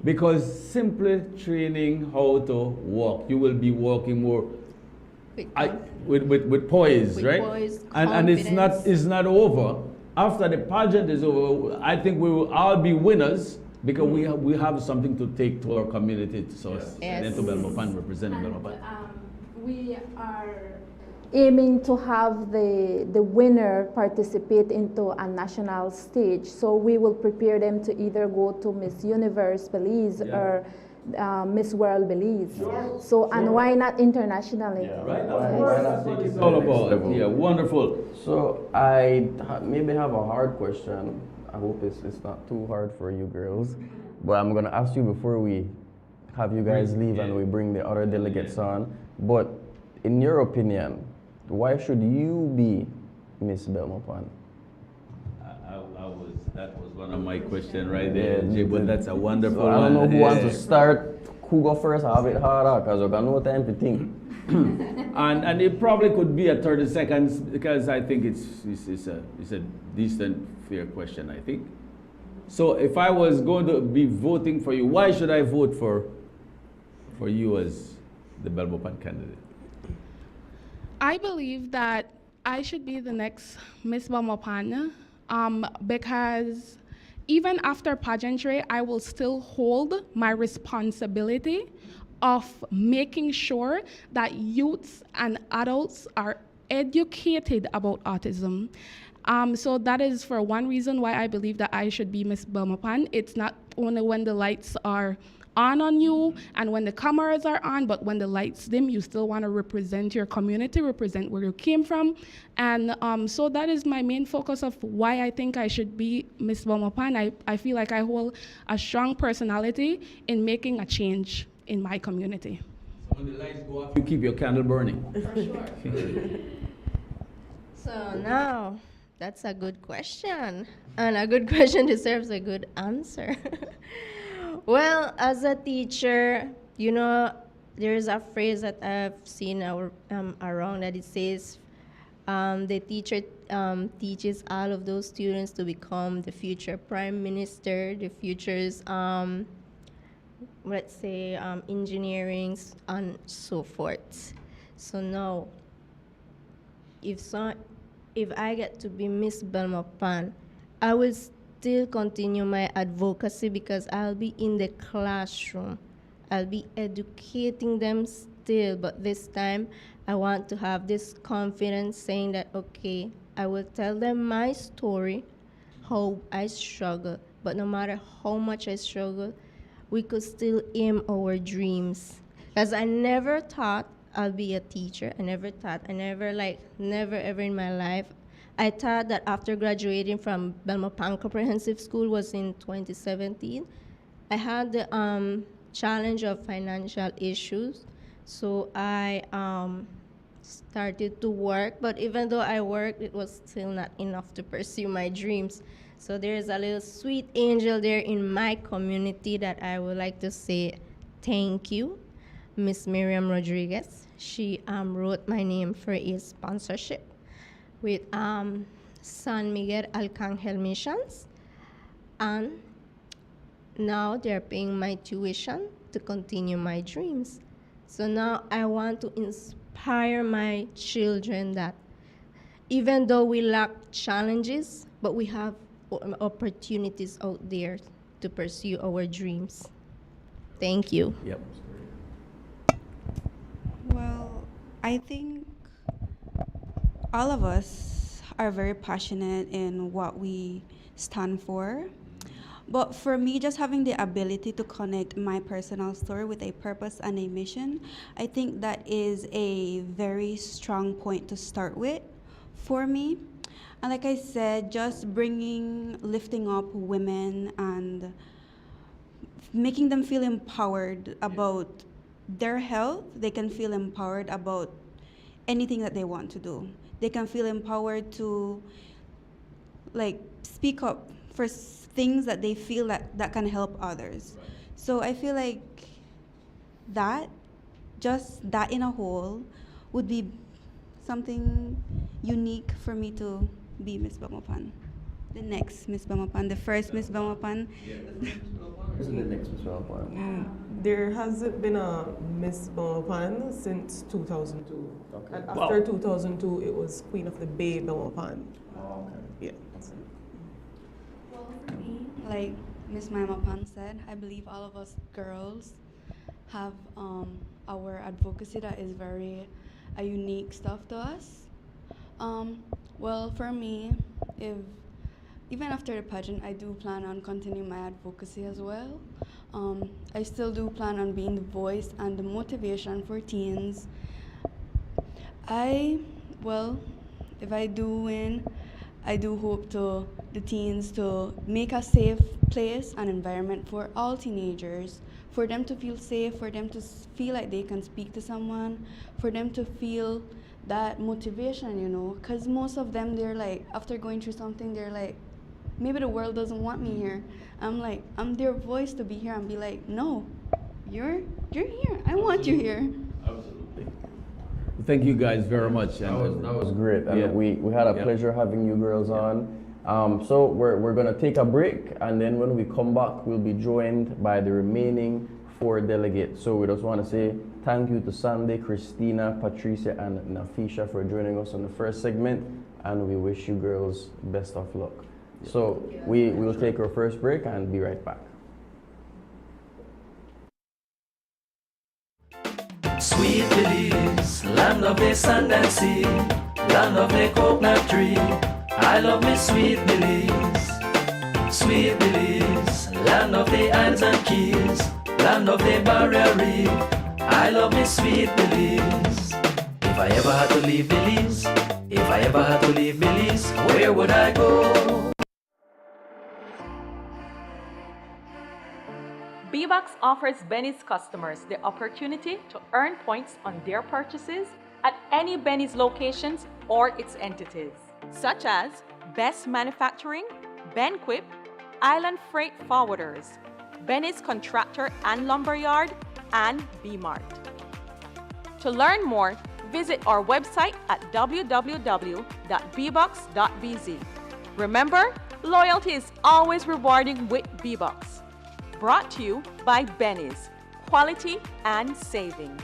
because simply training how to walk, you will be walking more with poise, with right? poise, And it's not over. After the pageant is over, I think we will all be winners because we have something to take to our community. So Yes. to Belmopan, representing Belmopan. We are aiming to have the winner participate into a national stage. So we will prepare them to either go to Miss Universe Belize or Miss World Belize. And why not internationally? Right? That's what it's all about. Yeah, wonderful. So I maybe have a hard question. I hope it's not too hard for you girls. But I'm going to ask you before we have you guys leave and we bring the other delegates on. But in your opinion, why should you be Ms Belmopan? That was one of my questions right there, Jay, but that's a wonderful so I don't know who one. wants to start, who go first, have it harder, because we've got no time to think. and it probably could be at 30 seconds because I think it's a decent, fair question, I think. So if I was going to be voting for you, why should I vote for you as the Belmopan candidate? I believe that I should be the next Ms Belmopan because even after pageantry, I will still hold my responsibility of making sure that youths and adults are educated about autism. So that is for one reason why I believe that I should be Ms Belmopan. It's not only when the lights are on you and when the cameras are on, but when the lights dim, you still want to represent your community, represent where you came from. And so that is my main focus of why I think I should be Ms Belmopan. I feel like I hold a strong personality in making a change in my community. So when the lights go off, you keep your candle burning. For sure. So now, that's a good question. And a good question deserves a good answer. Well, as a teacher, you know, there's a phrase that I've seen around that it says, the teacher teaches all of those students to become the future prime minister, the future's let's say, engineering and so forth. So now, if I get to be Ms Belmopan, I will still continue my advocacy because I'll be in the classroom. I'll be educating them still, but this time I want to have this confidence saying that, okay, I will tell them my story, how I struggle, but no matter how much I struggle, we could still aim our dreams. Because I never thought I'll be a teacher. Never ever in my life. I thought that after graduating from Belmopan Comprehensive School was in 2017. I had the challenge of financial issues, so I started to work, but even though I worked, it was still not enough to pursue my dreams. So there's a little sweet angel there in my community that I would like to say thank you, Miss Miriam Rodriguez. She wrote my name for a sponsorship with San Miguel Arcangel Missions, and now they're paying my tuition to continue my dreams. So now I want to inspire my children that even though we lack challenges, but we have opportunities out there to pursue our dreams. Thank you. Yep. Well, I think all of us are very passionate in what we stand for. But for me, just having the ability to connect my personal story with a purpose and a mission, I think that is a very strong point to start with for me. And like I said, just lifting up women and making them feel empowered about their health. They can feel empowered about anything that they want to do. They can feel empowered to speak up for things that they feel that can help others. Right. So I feel like just that in a whole would be something unique for me to be Ms Belmopan. The next Ms Belmopan, the first Ms Belmopan. Who's the next Ms Belmopan? There hasn't been a Ms Belmopan since 2002. Okay. And after 2002, it was Queen of the Bay Belmopan. Oh, okay. Yeah. Well, for me, like Ms Belmopan said, I believe all of us girls have our advocacy that is very a unique stuff to us. Well, for me, even after the pageant, I do plan on continuing my advocacy as well. I still do plan on being the voice and the motivation for teens. If I do win, I do hope to the teens to make a safe place and environment for all teenagers, for them to feel safe, for them to feel like they can speak to someone, for them to feel that motivation, because most of them, they're like, after going through something, they're like, maybe the world doesn't want me here. I'm their voice to be here and be like, no, you're here. I want you here. Absolutely. Thank you guys very much. That was great. And we had a pleasure having you girls on. So we're going to take a break, and then when we come back, we'll be joined by the remaining 4 delegates. So we just want to say thank you to Sandy, Christina, Patricia, and Nafisha for joining us on the first segment, and we wish you girls best of luck. So we will take our first break and be right back. Sweet Belize, land of the sand and sea, land of the coconut tree. I love me Sweet Belize. Sweet Belize, land of the islands and keys, land of the barrier reef. I love me Sweet Belize. If I ever had to leave Belize, where would I go? B-Box offers Benny's customers the opportunity to earn points on their purchases at any Benny's locations or its entities, such as Best Manufacturing, Benquip, Island Freight Forwarders, Benny's Contractor and Lumberyard, and B-Mart. To learn more, visit our website at www.bbox.bz. Remember, loyalty is always rewarding with B-Box. Brought to you by Benny's, quality and savings.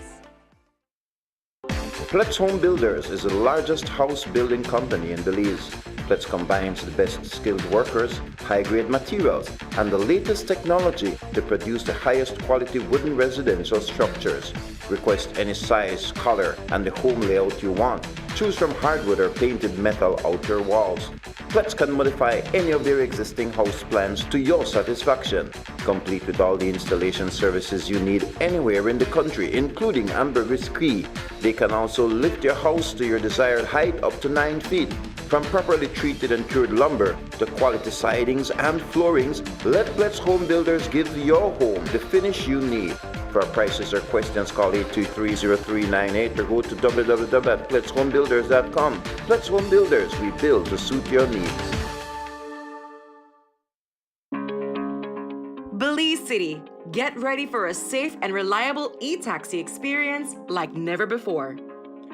Pletz Home Builders is the largest house building company in Belize. Pletz combines the best skilled workers, high-grade materials, and the latest technology to produce the highest quality wooden residential structures. Request any size, color, and the home layout you want. Choose from hardwood or painted metal outer walls. Pletz can modify any of their existing house plans to your satisfaction. Complete with all the installation services you need anywhere in the country, including ambergris Cree. They can also lift your house to your desired height up to 9 feet. From properly treated and cured lumber to quality sidings and floorings, let Pletz Home Builders give your home the finish you need. For prices or questions, call 823-0398 or go to www.pletzhomebuilders.com. Pletz Home Builders, we build to suit your needs. Belize City, get ready for a safe and reliable e-taxi experience like never before.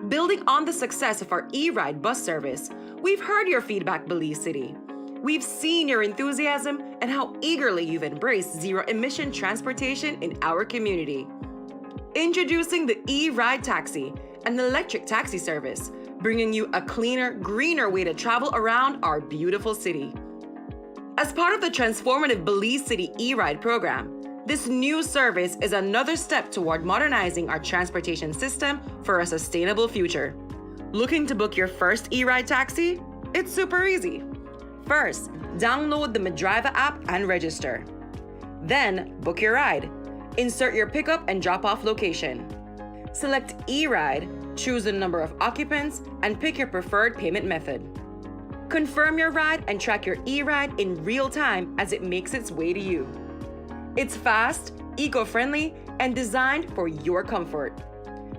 Building on the success of our e-ride bus service, we've heard your feedback, Belize City. We've seen your enthusiasm and how eagerly you've embraced zero-emission transportation in our community. Introducing the e-ride taxi, an electric taxi service, bringing you a cleaner, greener way to travel around our beautiful city. As part of the transformative Belize City e-ride program, this new service is another step toward modernizing our transportation system for a sustainable future. Looking to book your first e-ride taxi? It's super easy. First, download the Midriver app and register. Then, book your ride. Insert your pickup and drop-off location. Select e-ride, choose the number of occupants, and pick your preferred payment method. Confirm your ride and track your e-ride in real time as it makes its way to you. It's fast, eco-friendly, and designed for your comfort.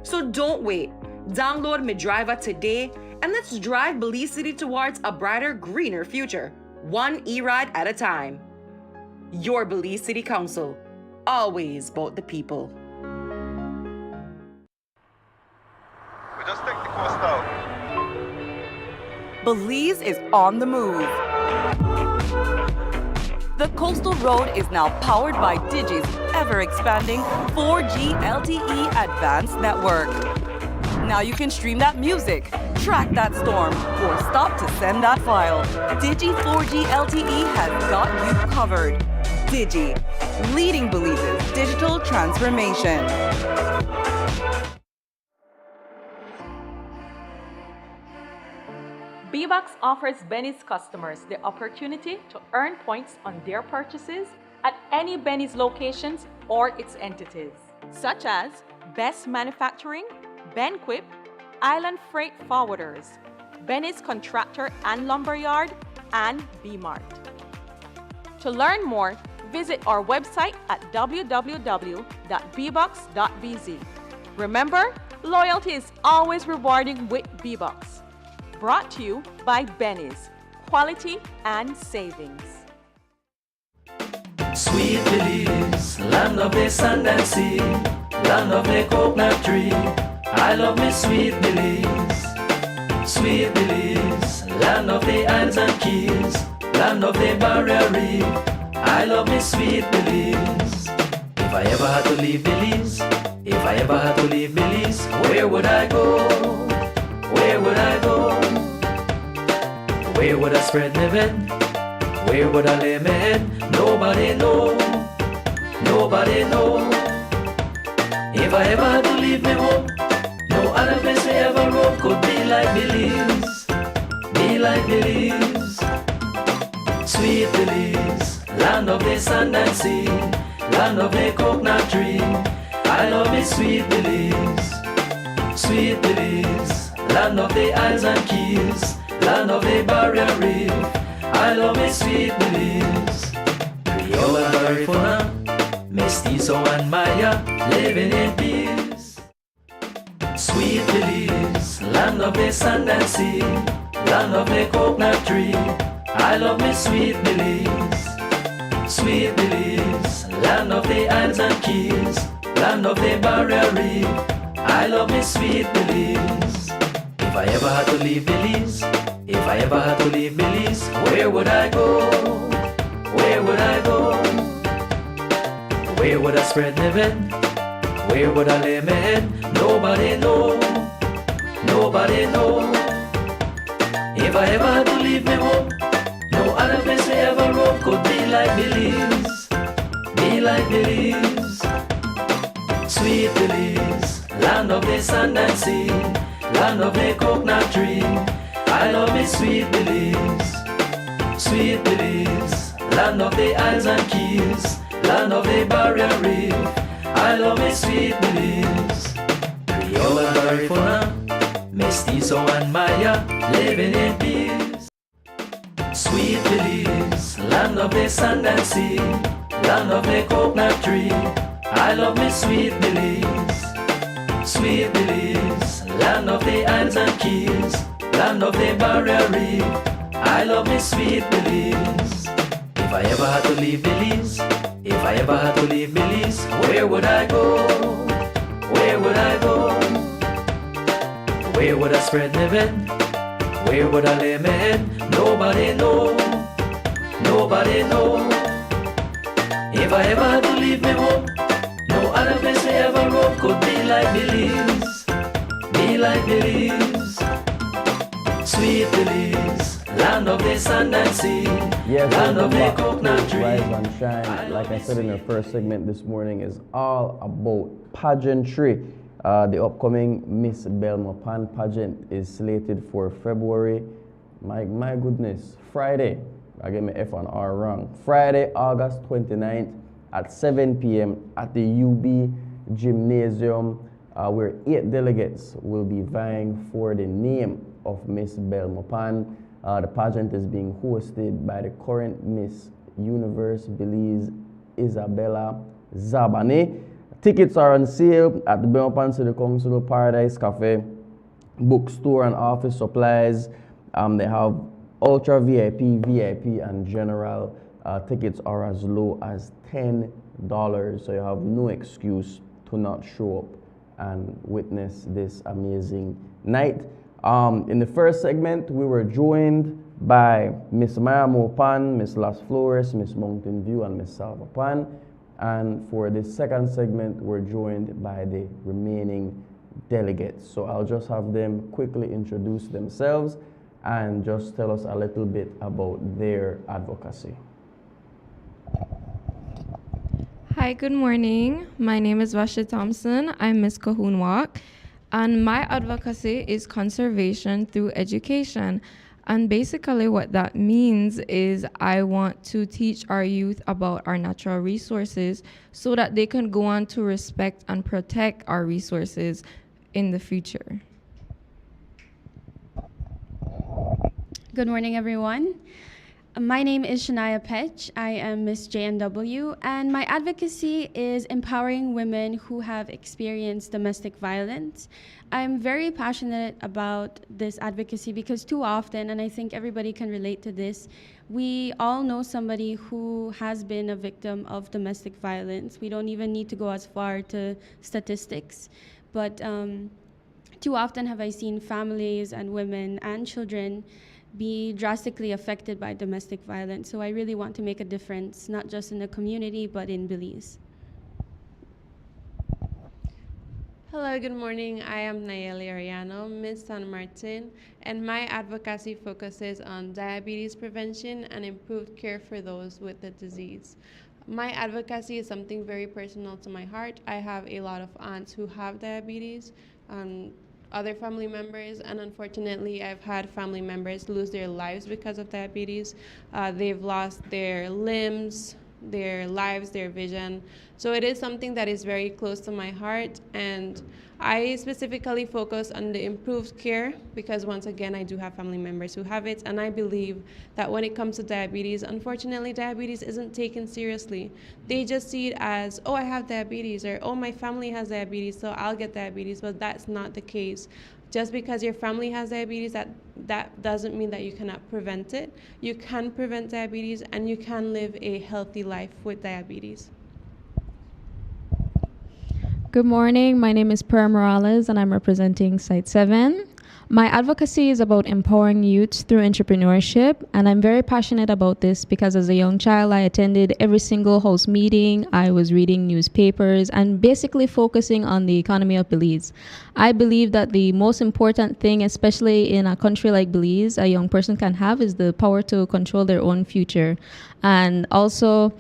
So don't wait. Download Midriver today and let's drive Belize City towards a brighter, greener future, one e-ride at a time. Your Belize City Council, always about the people. We just take the coast out. Belize is on the move. The Coastal Road is now powered by Digi's ever-expanding 4G LTE Advanced Network. Now you can stream that music, track that storm, or stop to send that file. Digi 4G LTE has got you covered. Digi, leading Belize's digital transformation. B-Box offers Benny's customers the opportunity to earn points on their purchases at any Benny's locations or its entities, such as Best Manufacturing, Benquip, Island Freight Forwarders, Benny's Contractor and Lumberyard, and B-Mart. To learn more, visit our website at www.bbox.bz. Remember, loyalty is always rewarding with B-Box. Brought to you by Benny's, quality and savings. Sweet Belize, land of the sand and sea, land of the coconut tree. I love me sweet Belize. Sweet Belize, land of the islands and keys, land of the barrier reef. I love me sweet Belize. If I ever had to leave Belize, if I ever had to leave Belize, where would I go? Where would I go? Where would I spread my bed? Where would I lay my head? Nobody know. Nobody know. If I ever had to leave my home, no other place I ever roam could be like Belize. Be like Belize. Sweet Belize, land of the sand and sea, land of the coconut tree. I love me sweet Belize. Sweet Belize, land of the islands and keys, land of the barrier reef. I love me sweet Belize. Creole and Garifuna, Mestizo and Maya, living in peace. Sweet Belize, land of the sand and sea, land of the coconut tree. I love me sweet Belize. Sweet Belize, land of the islands and keys, land of the barrier reef. I love me sweet Belize. If I ever had to leave Belize, if I ever had to leave Belize, where would I go? Where would I go? Where would I spread my bed? Where would I lay my head? Nobody know, nobody know. If I ever had to leave me home, no other place I ever roam could be like Belize, be like Belize. Sweet Belize, land of the sand and sea, land of the coconut tree. I love me sweet Belize, sweet Belize, land of the isles and keys, land of the barrier reef. I love me sweet Belize. Creole and Garifuna, Mestizo and Maya, living in peace. Sweet Belize, land of the sand and sea, land of the coconut tree. I love me sweet Belize, sweet Belize, land of the isles and keys, land of the barrier reef. I love me sweet Belize. If I ever had to leave Belize, if I ever had to leave Belize, where would I go? Where would I go? Where would I spread my bed? Where would I lay my head? Nobody know, nobody know. If I ever had to leave me home, no other place I ever roam could be like Belize, be like Belize. Sweet Belize, land of the sand and sea, land of the coconut tree. Rise and Shine, like I said in the first segment this morning, is all about pageantry. The upcoming Ms Belmopan pageant is slated for February. My goodness, Friday. I get my F and R wrong. Friday, August 29th at 7 p.m. at the UB Gymnasium, where 8 delegates will be vying for the name of Ms Belmopan. The pageant is being hosted by the current Miss Universe Belize, Isabella Zabane. Tickets are on sale at the Belmopan City Council Paradise Cafe, bookstore and office supplies. They have Ultra VIP, VIP, and General. Tickets are as low as $10, so you have no excuse to not show up and witness this amazing night. In the first segment, we were joined by Ms Belmopan, Ms Las Flores, Ms Mountain View, and Ms Salvapan. And for the second segment, we're joined by the remaining delegates. So I'll just have them quickly introduce themselves and just tell us a little bit about their advocacy. Hi, good morning. My name is Vasha Thompson. I'm Miss Kahunwak, and my advocacy is conservation through education. And basically what that means is I want to teach our youth about our natural resources so that they can go on to respect and protect our resources in the future. Good morning, everyone. My name is Shania Petch. I am Miss JNW, and my advocacy is empowering women who have experienced domestic violence. I'm very passionate about this advocacy because too often, and I think everybody can relate to this, we all know somebody who has been a victim of domestic violence. We don't even need to go as far to statistics, but too often have I seen families and women and children be drastically affected by domestic violence. So I really want to make a difference, not just in the community, but in Belize. Hello, good morning. I am Nayeli Ariano, Miss San Martin, and my advocacy focuses on diabetes prevention and improved care for those with the disease. My advocacy is something very personal to my heart. I have a lot of aunts who have diabetes, other family members, and unfortunately I've had family members lose their lives because of diabetes. They've lost their limbs, their lives, their vision. So it is something that is very close to my heart, and I specifically focus on the improved care because once again I do have family members who have it, and I believe that when it comes to diabetes, unfortunately diabetes isn't taken seriously. They just see it as, oh, I have diabetes, or oh, my family has diabetes, so I'll get diabetes, but that's not the case. Just because your family has diabetes, that doesn't mean that you cannot prevent it. You can prevent diabetes, and you can live a healthy life with diabetes. Good morning, my name is Per Morales and I'm representing Site 7. My advocacy is about empowering youth through entrepreneurship, and I'm very passionate about this because as a young child, I attended every single house meeting, I was reading newspapers, and basically focusing on the economy of Belize. I believe that the most important thing, especially in a country like Belize, a young person can have is the power to control their own future, and also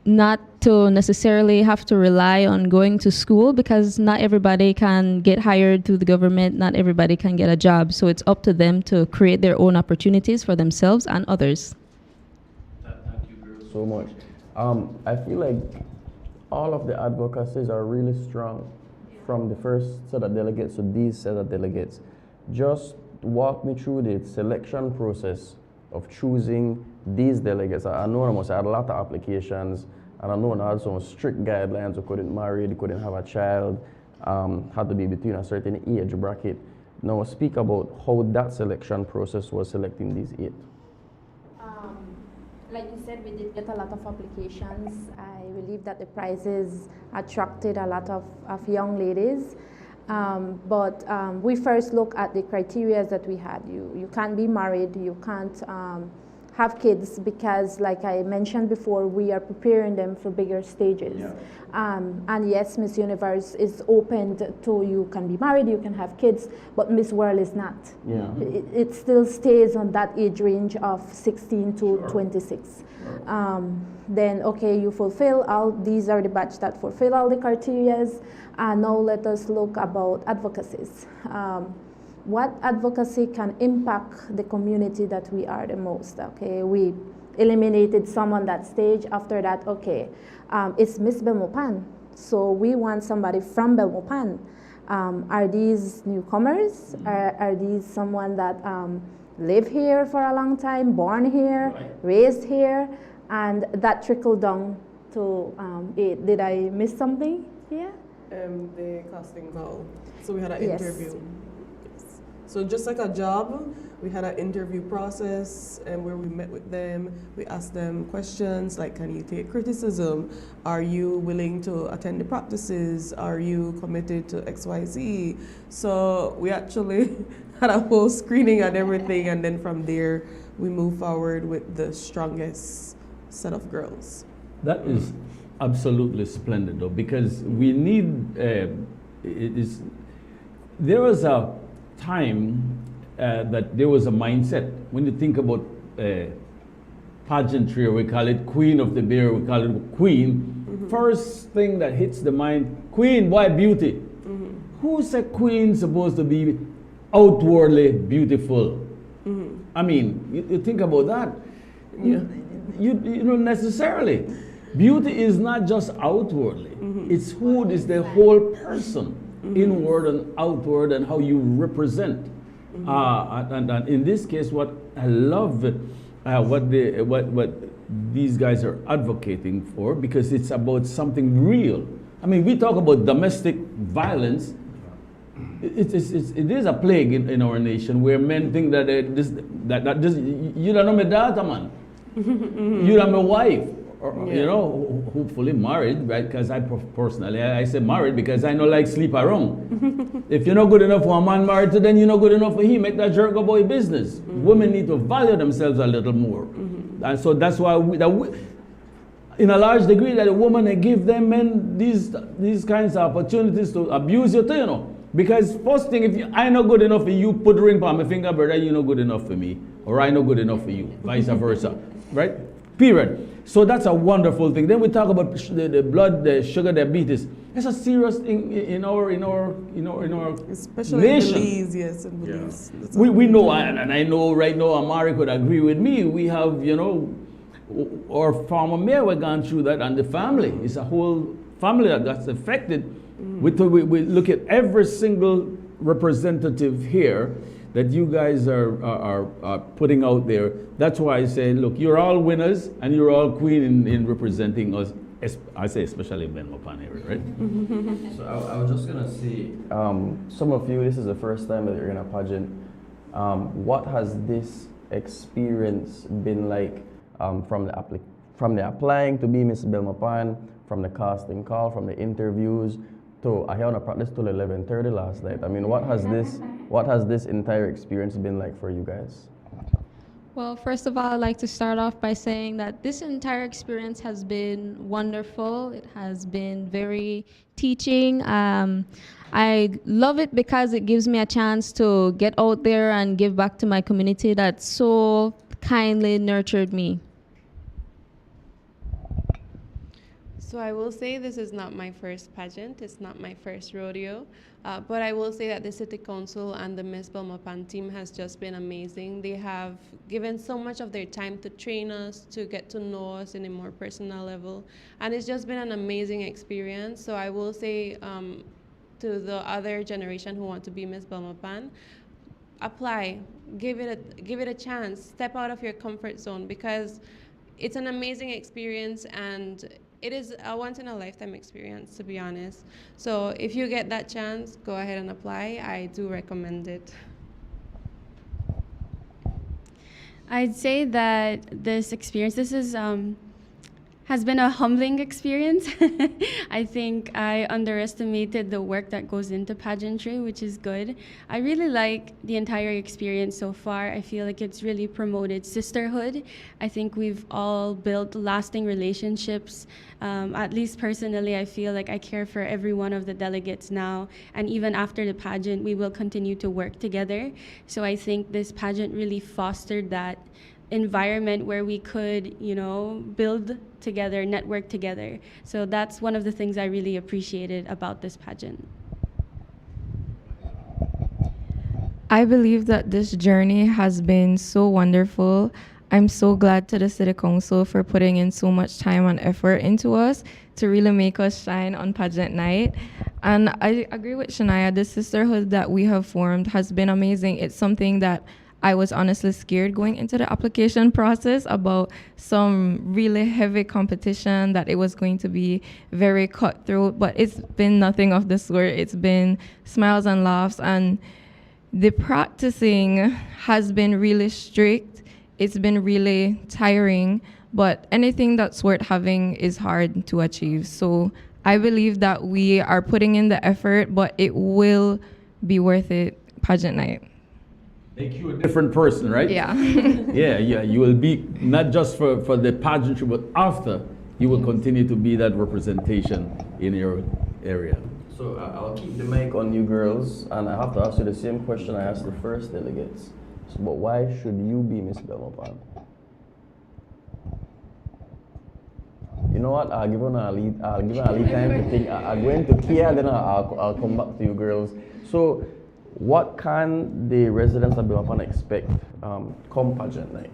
not to necessarily have to rely on going to school, because not everybody can get hired through the government, not everybody can get a job. So it's up to them to create their own opportunities for themselves and others. Thank you so much. I feel like all of the advocacies are really strong, from the first set of delegates to these set of delegates. Just walk me through the selection process of choosing these delegates. I know I had a lot of applications, and I know I had some strict guidelines. You couldn't marry, you couldn't have a child, had to be between a certain age bracket. Now speak about how that selection process was selecting these 8. Like you said, we did get a lot of applications. I believe that the prizes attracted a lot of young ladies. But we first look at the criteria that we had. You can't be married, you can't have kids, because like I mentioned before, we are preparing them for bigger stages. Yeah. And yes, Miss Universe is open to you can be married, you can have kids, but Miss World is not. Yeah. It still stays on that age range of 16 to 26. Then, okay, you fulfill all, these are the batch that fulfill all the criteria. Now let us look about advocacies. What advocacy can impact the community that we are the most? Okay, we eliminated some on that stage. After that, okay, it's Ms Belmopan. So we want somebody from Belmopan. Are these newcomers? Are these someone that live here for a long time, born here, raised here? And that trickled down to it. Did I miss something here? The casting call. So we had an interview. So just like a job, we had an interview process, and where we met with them, we asked them questions like, can you take criticism? Are you willing to attend the practices? Are you committed to XYZ? So we actually had a whole screening and everything, and then from there, we moved forward with the strongest set of girls. That is absolutely splendid, though, because we need, there was a time that there was a mindset. When you think about pageantry, we call it Queen of the Bear, we call it Queen. First thing that hits the mind, Queen, why beauty? Who's a queen supposed to be outwardly beautiful? I mean, you think about that. You don't necessarily. Beauty is not just outwardly. It's who is the whole person, inward and outward, and how you represent. And in this case, what I love, what these guys are advocating for, because it's about something real. I mean, we talk about domestic violence. It is a plague in our nation, where men think that you don't know my daughter, man. You don't know my wife. Or, you know, hopefully married, right? Because I personally, I say married because I know like sleep around. If you're not good enough for a man married to, then you're not good enough for him. Make that jerk about your business. Women need to value themselves a little more. And so that's why, in a large degree, that a woman give them men these kinds of opportunities to abuse you too, you know. Because first thing, if I not good enough for you, put the ring on my finger, brother, you're not good enough for me. Or I not good enough for you. Vice versa. Right? Period. So that's a wonderful thing. Then we talk about the blood, the sugar, diabetes. It's a serious thing in our especially nation. in Belize, yes, in Belize. Yeah. We know, and I know right now, Amari could agree with me. We have, you know, our former mayor, we're gone through that, and the family. It's a whole family that's affected. We look at every single representative here that you guys are putting out there. That's why I say, look, you're all winners and you're all queen in representing us. I say especially Belmopan area, right? So I was just gonna say, some of you, this is the first time that you're in a pageant. What has this experience been like from the applying to be Ms Belmopan, from the casting call, from the interviews? to I had to practice till 11:30 last night. I mean, what has this entire experience been like for you guys? Well, first of all, I'd like to start off by saying that this entire experience has been wonderful. It has been very teaching. I love it because it gives me a chance to get out there and give back to my community that so kindly nurtured me. So I will say this is not my first pageant, it's not my first rodeo, but I will say that the City Council and the Ms Belmopan team has just been amazing. They have given so much of their time to train us, to get to know us in a more personal level, and it's just been an amazing experience. So I will say to the other generation who want to be Ms Belmopan, apply, give it a chance, step out of your comfort zone, because it's an amazing experience and it is a once-in-a-lifetime experience, to be honest. So if you get that chance, go ahead and apply. I do recommend it. I'd say that this experience, has been a humbling experience. I think I underestimated the work that goes into pageantry, which is good. I really like the entire experience so far. I feel like it's really promoted sisterhood. I think we've all built lasting relationships. At least personally, I feel like I care for every one of the delegates now. And even after the pageant, we will continue to work together. So I think this pageant really fostered that environment where we could, build together, network together. So that's one of the things I really appreciated about this pageant. I believe that this journey has been so wonderful. I'm so glad to the City Council for putting in so much time and effort into us to really make us shine on pageant night. And I agree with Shania, the sisterhood that we have formed has been amazing. It's something that I was honestly scared going into the application process about some really heavy competition, that it was going to be very cutthroat, but it's been nothing of the sort. It's been smiles and laughs, and the practicing has been really strict. It's been really tiring, but anything that's worth having is hard to achieve. So I believe that we are putting in the effort, but it will be worth it pageant night. Make you a different person, right? Yeah. yeah. You will be, not just for the pageantry, but after, you will continue to be that representation in your area. So I'll keep the mic on you girls, and I have to ask you the same question I asked the first delegates. So, but why should you be Ms Belmopan? You know what? I'll give her a lead time to think. I'll go into Kia, then I'll come back to you girls. So, what can the residents of Belmopan expect come pageant night?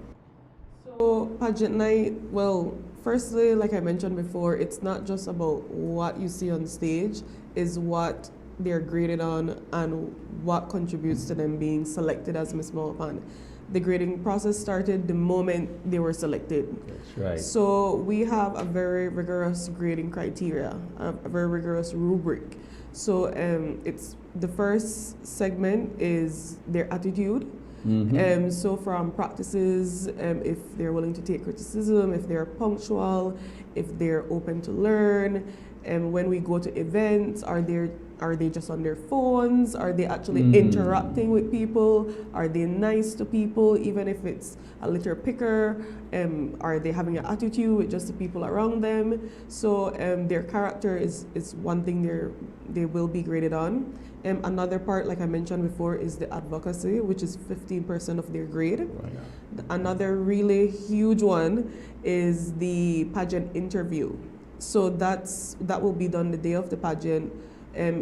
So pageant night, well, firstly, like I mentioned before, it's not just about what you see on stage, is what they're graded on and what contributes to them being selected as Ms Belmopan. The grading process started the moment they were selected. That's right. So we have a very rigorous grading criteria, a very rigorous rubric. So it's the first segment is their attitude. Mm-hmm. So from practices, if they're willing to take criticism, if they're punctual, if they're open to learn, and when we go to events, are they just on their phones? Are they actually interacting with people? Are they nice to people, even if it's a litter picker? Are they having an attitude with just the people around them? So their character is one thing they will be graded on. Another part, like I mentioned before, is the advocacy, which is 15% of their grade. Right. Another really huge one is the pageant interview. So that will be done the day of the pageant.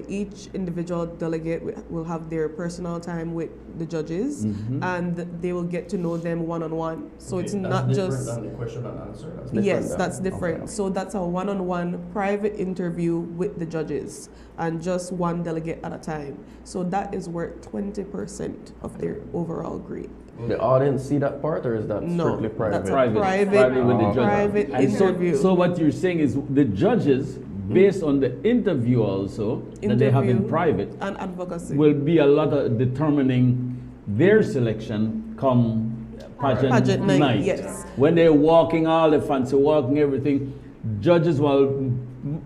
Each individual delegate will have their personal time with the judges, and they will get to know them one-on-one. So it's not just than the question and answer. That's yes, that's different. Okay. So that's a one-on-one private interview with the judges, and just one delegate at a time. So that is worth 20% of their overall grade. The audience see that part, or is that strictly private? That's private with the judge. Private interview. So what you're saying is the judges, based on the interview also that they have in private, and advocacy, will be a lot of determining their selection come pageant night. Yes. When they're walking, all the fancy walking, everything, judges will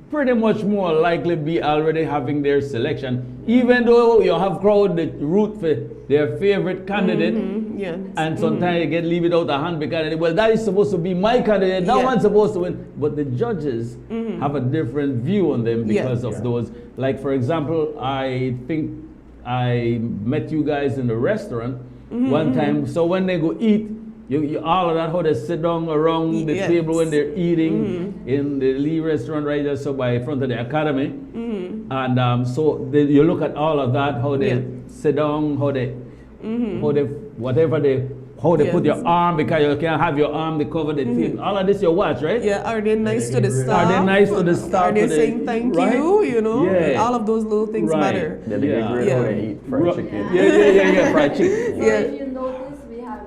pretty much more likely be already having their selection, even though you have crowd that root for their favorite candidate. Yes. And sometimes you get leave it out of hand because, well, that is supposed to be my candidate, that one's supposed to win. But the judges have a different view on them because of those. Like, for example, I think I met you guys in the restaurant one time. So when they go eat, you all of that, how they sit down around the table when they're eating in the Lee restaurant right there, so by front of the academy. And so you look at all of that, how they sit down, how they put your arm, because you can't have your arm to cover the table. All of this you watch, right? Yeah, are they nice to the staff? Are they nice to the staff? Are they saying thank you? You know, all of those little things matter. They get great how they eat fried chicken. Yeah, fried chicken. So if you notice, we have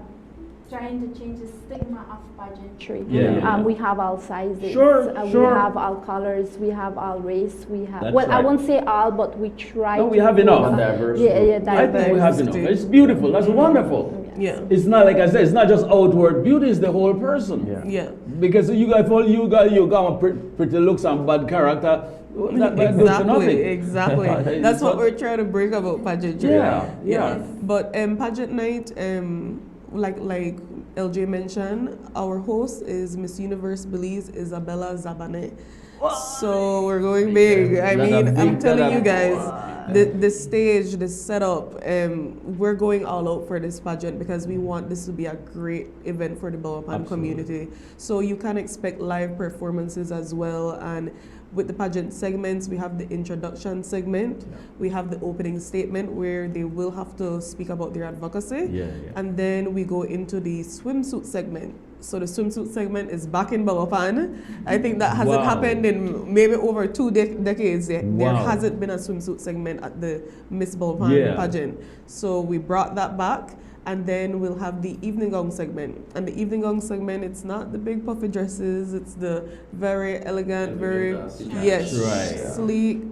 trying to change the stigma of pageantry. We have all sizes. We have all colors. We have all race. We have. I won't say all, but we try. No, we have enough. Diversity. I think we have enough. It's beautiful. That's wonderful. Yeah. It's not, like I said, it's not just outward beauty, it's the whole person. Yeah. Because you got pretty looks and bad character. Exactly. That's what we're trying to bring about pageantry. Yeah. But pageant night, like LJ mentioned, our host is Miss Universe Belize Isabella Zabane. So we're going big. I mean, I'm telling you guys, the stage, the setup, we're going all out for this pageant because we want this to be a great event for the Belmopan community. So you can expect live performances as well. And with the pageant segments, we have the introduction segment, we have the opening statement where they will have to speak about their advocacy, and then we go into the swimsuit segment. So the swimsuit segment is back in Belmopan. I think that hasn't happened in maybe over 2 decades yet. There hasn't been a swimsuit segment at the Ms Belmopan pageant. So we brought that back. And then we'll have the evening gown segment. And the evening gown segment, it's not the big puffy dresses, it's the very elegant, sleek,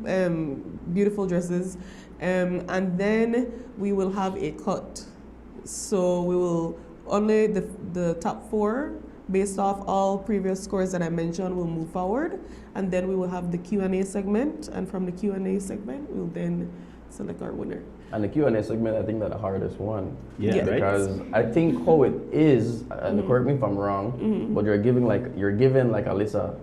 beautiful dresses. And then we will have a cut. So we will, only the top 4, based off all previous scores that I mentioned, will move forward. And then we will have the Q&A segment. And from the Q&A segment, we'll then select our winner. And the Q&A segment, I think that's the hardest one. Because I think how it is, and correct me if I'm wrong, but you're given like a list of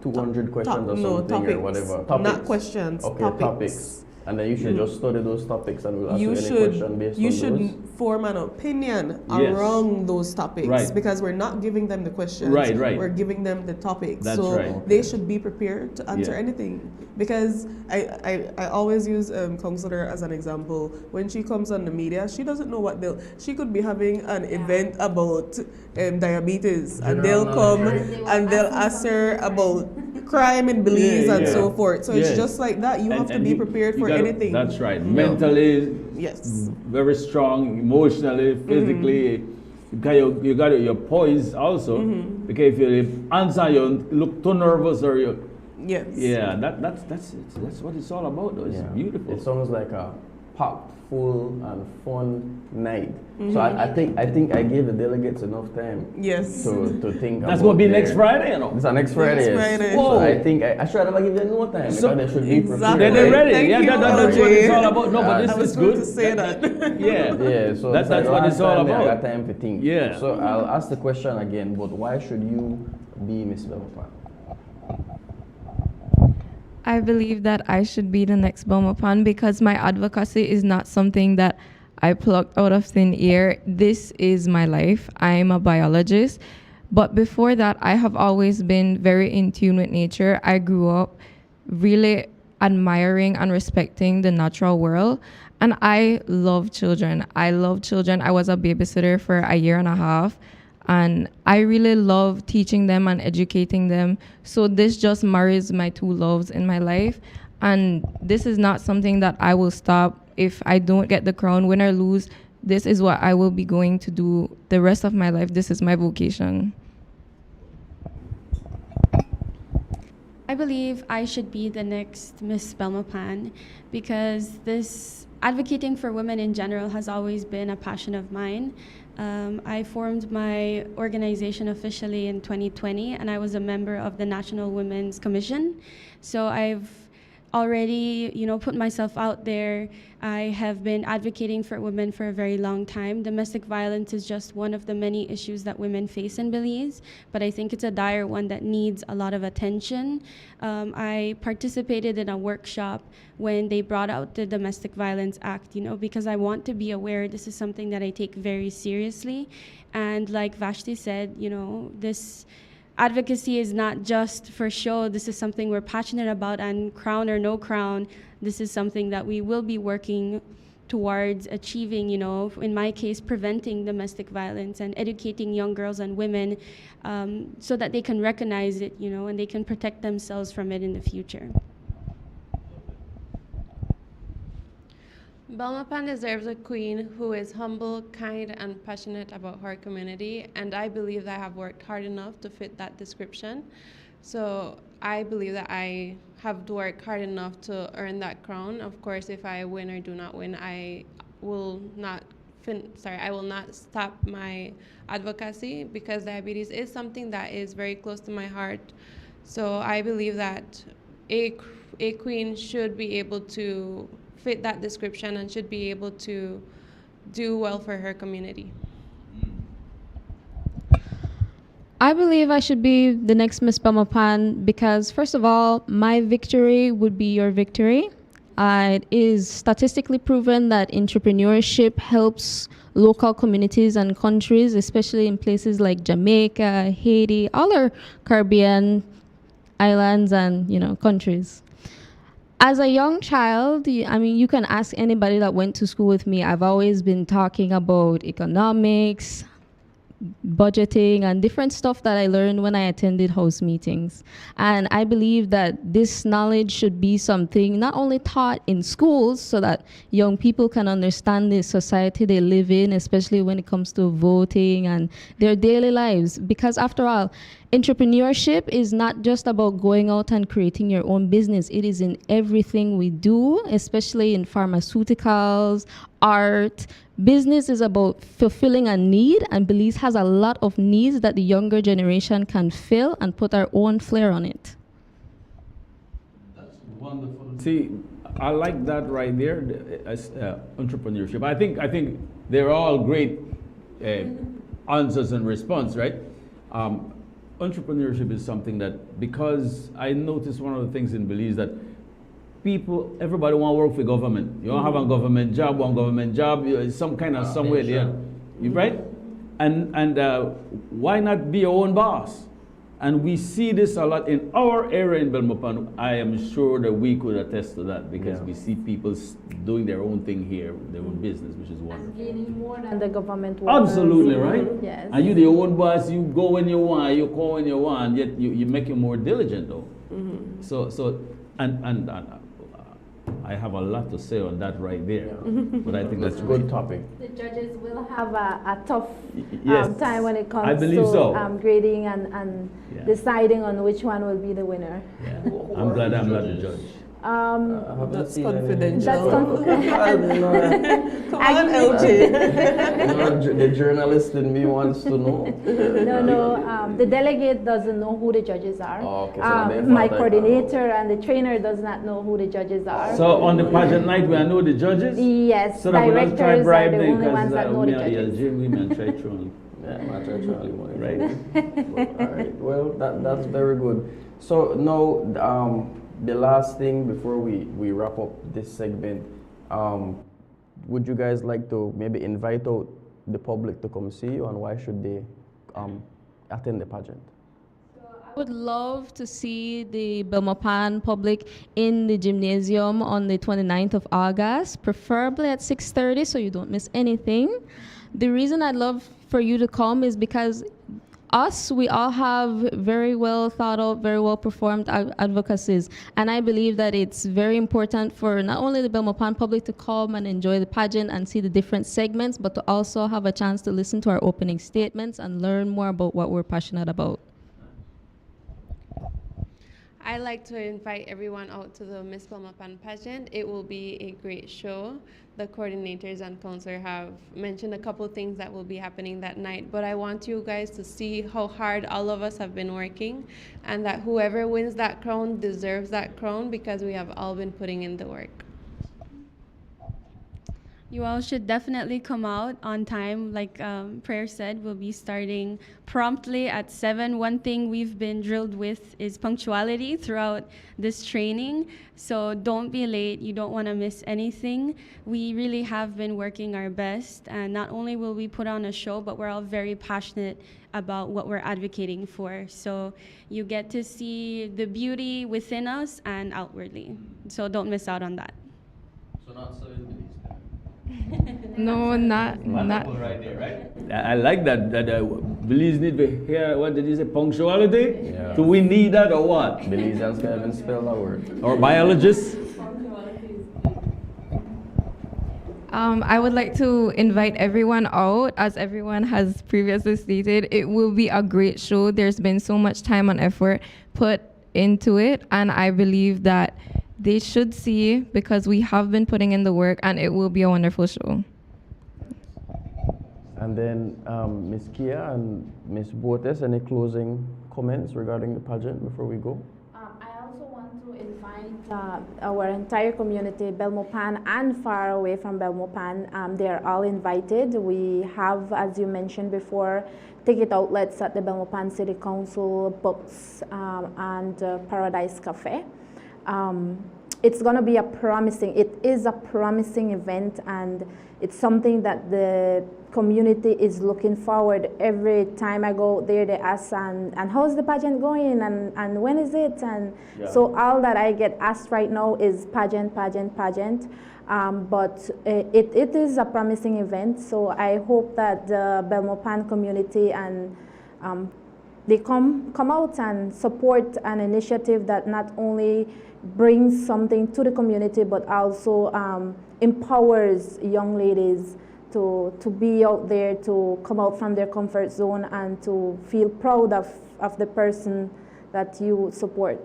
200 questions or something topics, or whatever. Topics. Not questions, topics. And then you should just study those topics and we'll ask you any question based on those. You should form an opinion around those topics because we're not giving them the questions. We're giving them the topics. They should be prepared to answer anything. Because I always use councilor as an example. When she comes on the media, she doesn't know what she could be having an event about diabetes and they'll come and they'll ask her about crime in Belize and so forth. So it's just like that. You have to be prepared for anything. That's right. Mentally, very strong, emotionally, physically. You got your poise also. Because if you answer, you look too nervous or you. That's what it's all about. Though. It's beautiful. It sounds like a pop, full and fun night. So I think I gave the delegates enough time to think. That's going to be next Friday, you know. It's next Friday. So I think I should have given them no time because they should be prepared. They're ready. Thank you, that's what it's all about. No, but this is good. To say that. So that's what it's all about. I got time to think. So I'll ask the question again. But why should you be Ms Belmopan? I believe that I should be the next Belmopan because my advocacy is not something that I plucked out of thin air. This is my life. I'm a biologist. But before that, I have always been very in tune with nature. I grew up really admiring and respecting the natural world. And I love children. I was a babysitter for a year and a half. And I really love teaching them and educating them. So this just marries my 2 loves in my life. And this is not something that I will stop if I don't get the crown, win or lose. This is what I will be going to do the rest of my life. This is my vocation. I believe I should be the next Ms Belmopan because advocating for women in general has always been a passion of mine. I formed my organization officially in 2020, and I was a member of the National Women's Commission. So I've already, put myself out there. I have been advocating for women for a very long time. Domestic violence is just one of the many issues that women face in Belize, but I think it's a dire one that needs a lot of attention. I participated in a workshop when they brought out the Domestic Violence Act, because I want to be aware this is something that I take very seriously. And like Vashti said, this advocacy is not just for show. This is something we're passionate about, and crown or no crown, this is something that we will be working towards achieving, in my case, preventing domestic violence and educating young girls and women so that they can recognize it, and they can protect themselves from it in the future. Belmopan deserves a queen who is humble, kind, and passionate about her community, and I believe that I have worked hard enough to fit that description. So I believe that I have worked hard enough to earn that crown. Of course, if I win or do not win, I will not stop my advocacy, because diabetes is something that is very close to my heart. So I believe that a queen should be able to fit that description and should be able to do well for her community. I believe I should be the next Ms Belmopan because, first of all, my victory would be your victory. It is statistically proven that entrepreneurship helps local communities and countries, especially in places like Jamaica, Haiti, all our Caribbean islands and, countries. As a young child, you can ask anybody that went to school with me. I've always been talking about economics, budgeting, and different stuff that I learned when I attended house meetings. And I believe that this knowledge should be something not only taught in schools so that young people can understand the society they live in, especially when it comes to voting and their daily lives. Because after all, entrepreneurship is not just about going out and creating your own business. It is in everything we do, especially in pharmaceuticals, art. Business is about fulfilling a need, and Belize has a lot of needs that the younger generation can fill and put our own flair on it. That's wonderful. See, I like that right there, entrepreneurship. I think they're all great answers and response, right? Entrepreneurship is something that, because I noticed one of the things in Belize that everybody want to work for government. You don't have a government job, somewhere there, right? And why not be your own boss? And we see this a lot in our area in Belmopan. I am sure that we could attest to that because we see people doing their own thing here, their own business, which is wonderful. And gaining more than the government workers. Absolutely, right? Yes. And you the own boss, you go when you want, you call when you want, yet you make you more diligent though. Mm-hmm. So I have a lot to say on that right there, but I think that's a good topic. The judges will have a tough time when it comes to grading and deciding on which one will be the winner. Yeah. I'm glad I'm not the judge. That's confidential. That's Come on, LJ. The journalist in me wants to know. No, the delegate doesn't know who the judges are. Oh, okay, so my coordinator and the trainer does not know who the judges are. So on the pageant night, we know the judges? Yes, so directors are the only ones that know the judges. Women try trolling. Right. All right. Well, that's very good. So now, the last thing before we wrap up this segment, would you guys like to maybe invite out the public to come see you, and why should they attend the pageant? I would love to see the Belmopan public in the gymnasium on the 29th of August, preferably at 6:30 so you don't miss anything. The reason I'd love for you to come is because we all have very well thought out, very well performed advocacies. And I believe that it's very important for not only the Belmopan public to come and enjoy the pageant and see the different segments, but to also have a chance to listen to our opening statements and learn more about what we're passionate about. I'd like to invite everyone out to the Ms Belmopan pageant. It will be a great show. The coordinators and councilor have mentioned a couple things that will be happening that night, but I want you guys to see how hard all of us have been working, and that whoever wins that crown deserves that crown because we have all been putting in the work. You all should definitely come out on time. Like Prayer said, we'll be starting promptly at 7. One thing we've been drilled with is punctuality throughout this training. So don't be late. You don't want to miss anything. We really have been working our best. And not only will we put on a show, but we're all very passionate about what we're advocating for. So you get to see the beauty within us and outwardly. So don't miss out on that. So not 7 minutes. No, not. Right there, right? I like that. Belize need to hear, what did you say, punctuality? Yeah. Do we need that or what? Belizeans can't even spell that word. Or biologists? I would like to invite everyone out. As everyone has previously stated, it will be a great show. There's been so much time and effort put into it, and I believe that they should see, because we have been putting in the work, and it will be a wonderful show. And then Ms. Kia and Ms. Botes, any closing comments regarding the pageant before we go? I also want to invite our entire community, Belmopan and far away from Belmopan. They are all invited. We have, as you mentioned before, ticket outlets at the Belmopan City Council, books, and Paradise Cafe. It's going to be it is a promising event, and it's something that the community is looking forward. Every time I go there, they ask, and how's the pageant going, and when is it? And so all that I get asked right now is pageant. But it is a promising event, so I hope that the Belmopan community and they come out and support an initiative that not only brings something to the community, but also empowers young ladies to be out there, to come out from their comfort zone, and to feel proud of the person that you support.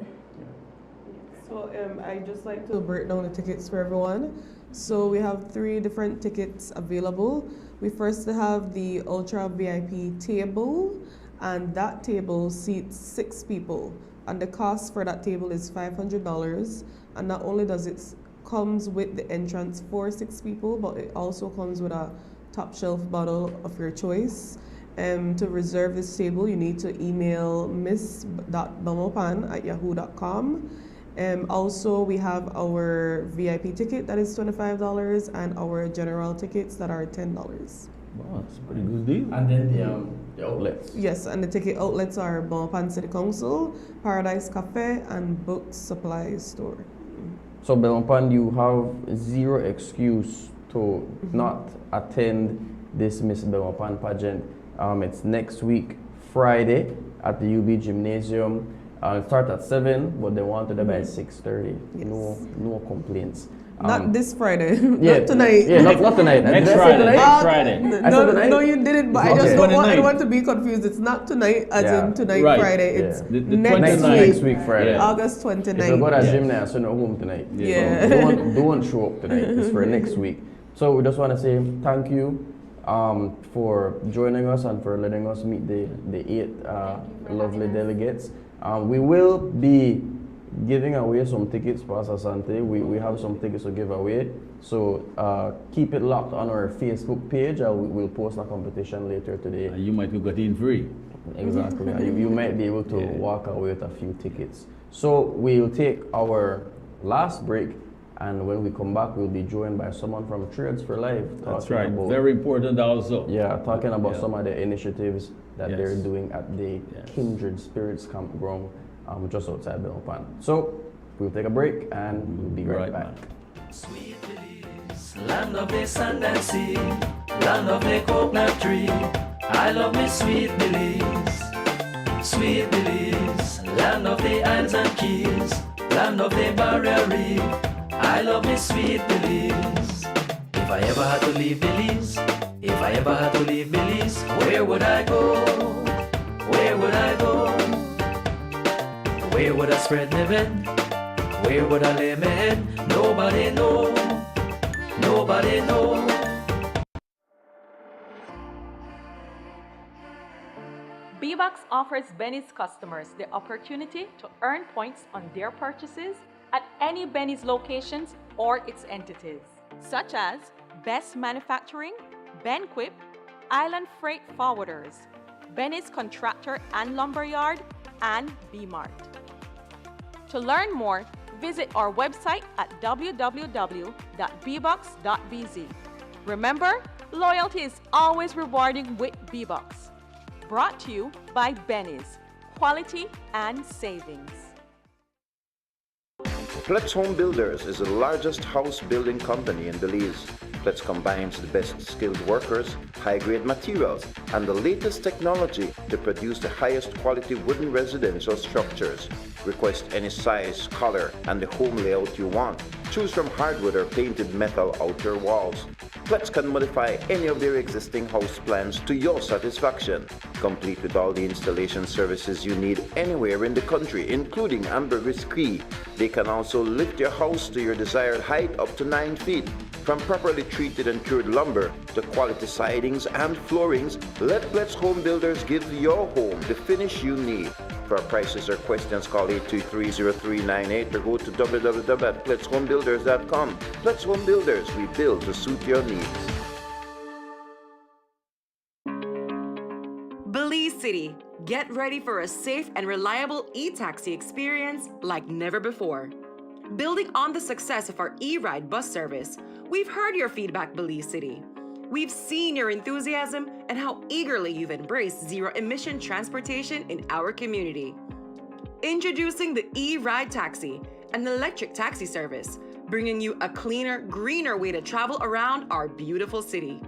So I'd just like to break down the tickets for everyone. So we have 3 different tickets available. We first have the Ultra VIP table, and that table seats 6 people. And the cost for that table is $500. And not only does it comes with the entrance for 6 people, but it also comes with a top shelf bottle of your choice. To reserve this table, you need to email miss.belmopan@yahoo.com. Also, we have our VIP ticket that is $25, and our general tickets that are $10. Wow, that's a pretty good deal. And then the outlets. Yes, and the ticket outlets are Belmopan City Council, Paradise Cafe, and Book Supply Store. So Belmopan, you have zero excuse to not attend this Ms Belmopan pageant. It's next week, Friday, at the UB Gymnasium. It starts at 7, but they wanted it by 6:30. Yes. No complaints. Not this Friday. Yeah, not tonight. Yeah, not tonight. Next Friday. Next Friday. No, you didn't. But I just don't want to be confused. It's not tonight, as in tonight, right. Friday. It's the next week, Friday. August 29th. If you go to gym now, so no home tonight. Yeah. So don't show up tonight. It's for next week. So we just want to say thank you for joining us and for letting us meet the 8 lovely delegates. We will be giving away some tickets, Pastor Sante. We have some tickets to give away. So keep it locked on our Facebook page. We'll post a competition later today. You might have got in free. Exactly. you might be able to walk away with a few tickets. So we'll take our last break, and when we come back, we'll be joined by someone from Trades for Life. That's right. Very important also. Yeah, talking about some of the initiatives that they're doing at the Kindred Spirits Campground just outside Belmopan. So we'll take a break and we'll be right back. Sweet Belize, land of the sand and sea, land of the coconut tree. I love me sweet Belize, sweet Belize, land of the islands and keys, land of the barrier reef. I love me sweet Belize. If I ever had to leave Belize, where would I go? Where would I go? Where would I spread my bed? Where would I lay my head? Nobody know. Nobody know. B-Box offers Benny's customers the opportunity to earn points on their purchases at any Benny's locations or its entities, such as Best Manufacturing, Benquip, Island Freight Forwarders, Benny's Contractor and Lumberyard, and B-Mart. To learn more, visit our website at www.bbox.bz. Remember, loyalty is always rewarding with B-Box. Brought to you by Benny's, quality and savings. Pletz Home Builders is the largest house building company in Belize. Pletz combines the best skilled workers, high-grade materials, and the latest technology to produce the highest quality wooden residential structures. Request any size, color, and the home layout you want. Choose from hardwood or painted metal outer walls. Pletz can modify any of their existing house plans to your satisfaction. Complete with all the installation services you need anywhere in the country, including ambergris Cree. They can also lift your house to your desired height up to 9 feet. From properly treated and cured lumber to quality sidings and floorings, let Pletz Home Builders give your home the finish you need. For prices or questions, call 823-0398 or go to www.pletzhomebuilders.com. Pletz Home Builders, we build to suit your needs. Belize City, get ready for a safe and reliable e-taxi experience like never before. Building on the success of our e-ride bus service, we've heard your feedback, Belize City. We've seen your enthusiasm and how eagerly you've embraced zero-emission transportation in our community. Introducing the e-ride taxi, an electric taxi service, bringing you a cleaner, greener way to travel around our beautiful city.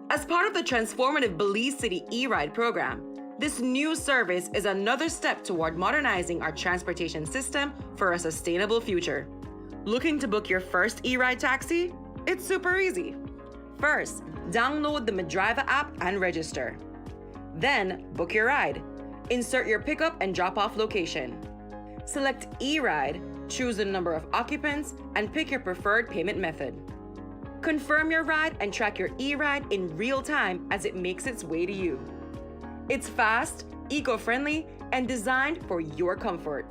As part of the transformative Belize City e-ride program, this new service is another step toward modernizing our transportation system for a sustainable future. Looking to book your first e-ride taxi? It's super easy. First, download the Medriver app and register. Then, book your ride. Insert your pickup and drop-off location. Select e-ride, choose the number of occupants, and pick your preferred payment method. Confirm your ride and track your e-ride in real time as it makes its way to you. It's fast, eco-friendly, and designed for your comfort.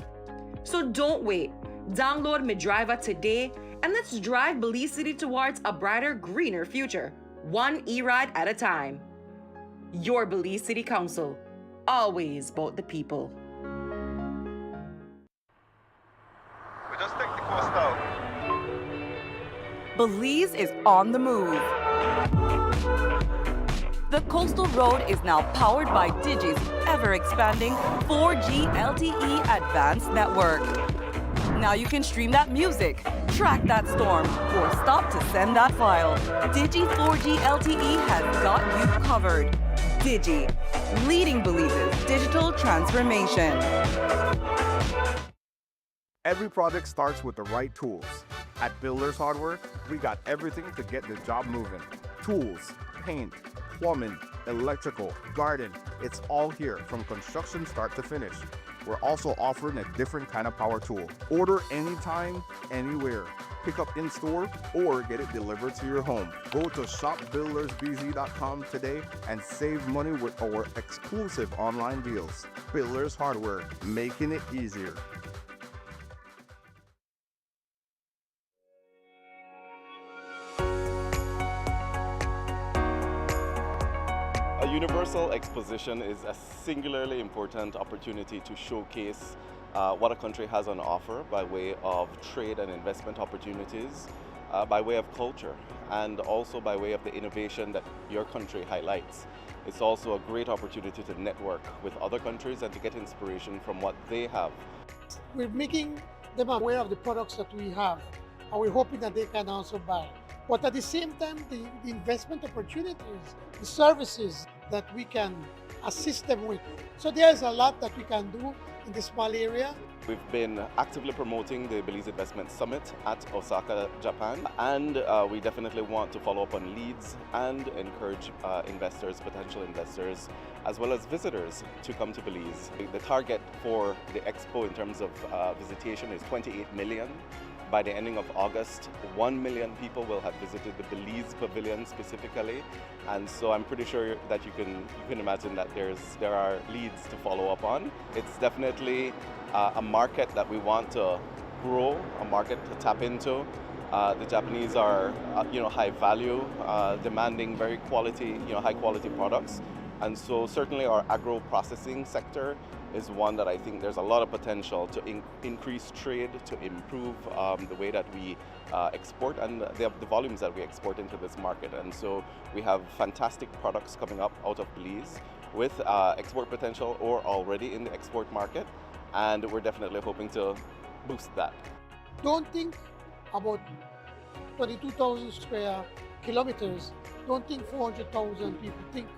So don't wait. Download Medriver today and let's drive Belize City towards a brighter, greener future, one e-ride at a time. Your Belize City Council, always about the people. We just take the coast out. Belize is on the move. The Coastal Road is now powered by Digi's ever-expanding 4G LTE Advanced Network. Now you can stream that music, track that storm, or stop to send that file. Digi 4G LTE has got you covered. Digi, leading Belize's digital transformation. Every project starts with the right tools. At Builders Hardware, we got everything to get the job moving. Tools, paint, plumbing, electrical, garden, it's all here from construction start to finish. We're also offering a different kind of power tool. Order anytime, anywhere. Pick up in store or get it delivered to your home. Go to shopbuildersbz.com today and save money with our exclusive online deals. Builders Hardware, making it easier. A universal exposition is a singularly important opportunity to showcase what a country has on offer by way of trade and investment opportunities, by way of culture, and also by way of the innovation that your country highlights. It's also a great opportunity to network with other countries and to get inspiration from what they have. We're making them aware of the products that we have, and we're hoping that they can also buy. But at the same time, the investment opportunities, the services that we can assist them with. So there's a lot that we can do in this small area. We've been actively promoting the Belize Investment Summit at Osaka, Japan, and we definitely want to follow up on leads and encourage investors, potential investors, as well as visitors to come to Belize. The target for the expo in terms of visitation is 28 million. By the ending of August, 1 million people will have visited the Belize Pavilion specifically, and so I'm pretty sure that you can imagine that there are leads to follow up on. It's definitely a market that we want to grow, a market to tap into. The Japanese are high value, demanding very quality, high quality products, and so certainly our agro processing sector is one that I think there's a lot of potential to increase trade, to improve the way that we export and the volumes that we export into this market. And so we have fantastic products coming up out of Belize with export potential or already in the export market, and we're definitely hoping to boost that. Don't think about 22,000 square kilometers. Don't think 400,000 people. Think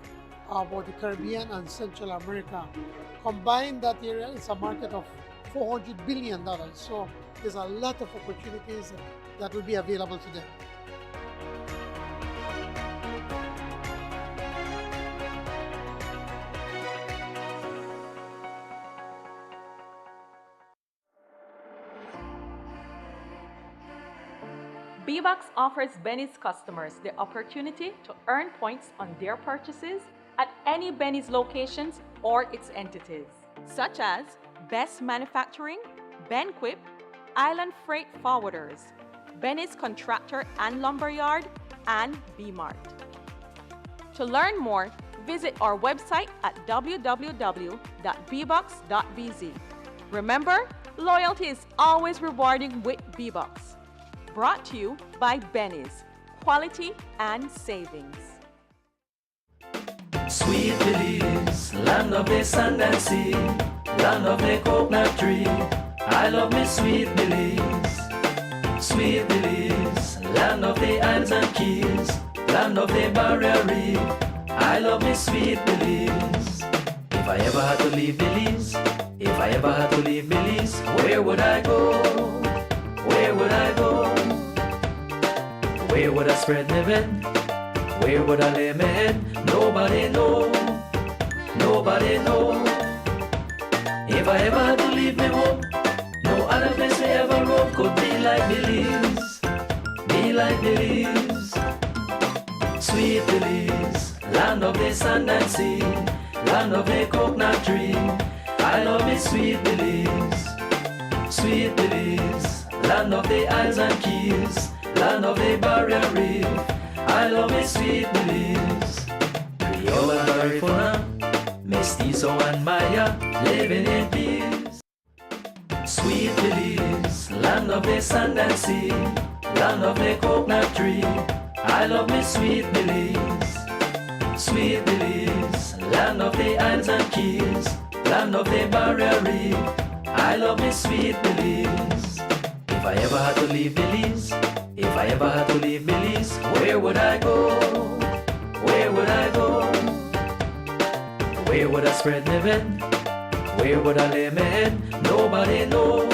about the Caribbean and Central America. Combine that area, it's a market of $400 billion. So there's a lot of opportunities that will be available to them. B-Box offers Benny's customers the opportunity to earn points on their purchases at any Benny's locations or its entities, such as Best Manufacturing, Benquip, Island Freight Forwarders, Benny's Contractor and Lumberyard, and B-Mart. To learn more, visit our website at www.bbox.bz. Remember, loyalty is always rewarding with B-Box. Brought to you by Benny's, quality and savings. Sweet Belize, land of the sand and sea, land of the coconut tree. I love me sweet Belize. Sweet Belize, land of the islands and keys, land of the barrier reef. I love me sweet Belize. If I ever had to leave Belize, if I ever had to leave Belize, where would I go? Where would I go? Where would I spread my bed? Where would I lay my head? Nobody know. Nobody know. If I ever had to leave me home, no other place we ever roam could be like Belize. Be like Belize. Sweet Belize, land of the sand and sea, land of the coconut tree. I love me sweet Belize. Sweet Belize, land of the islands and keys, land of the barrier reef. I love me sweet Belize. Creole and Garifuna, Mestizo and Maya, living in peace. Sweet Belize, land of the sand and sea, land of the coconut tree. I love me sweet Belize. Sweet Belize, land of the islands and keys, land of the barrier reef. I love me sweet Belize. If I ever had to leave Belize, if I ever had to leave Belize, where would I go? Where would I go? Where would I spread my bed? Where would I lay my head? Nobody know.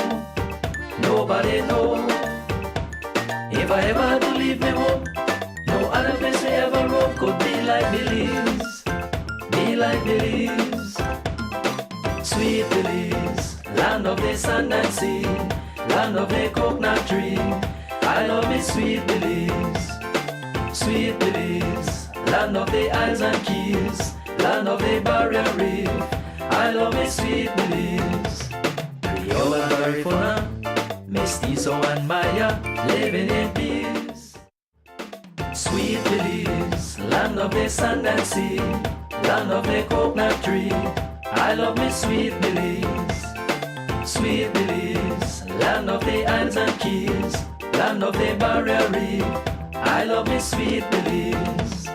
Nobody know. If I ever had to leave me home, no other place we ever roam could be like Belize. Be like Belize. Sweet Belize, land of the sand and sea, land of the coconut tree. I love me sweet Belize. Sweet Belize, land of the islands and keys, land of the barrier reef. I love me sweet Belize. Creole and Garifuna, Mestizo and Maya, living in peace. Sweet Belize, land of the sand and sea, land of the coconut tree. I love me sweet Belize. Sweet Belize, land of the islands and keys, land of the barrier reef. I love me sweet Belize.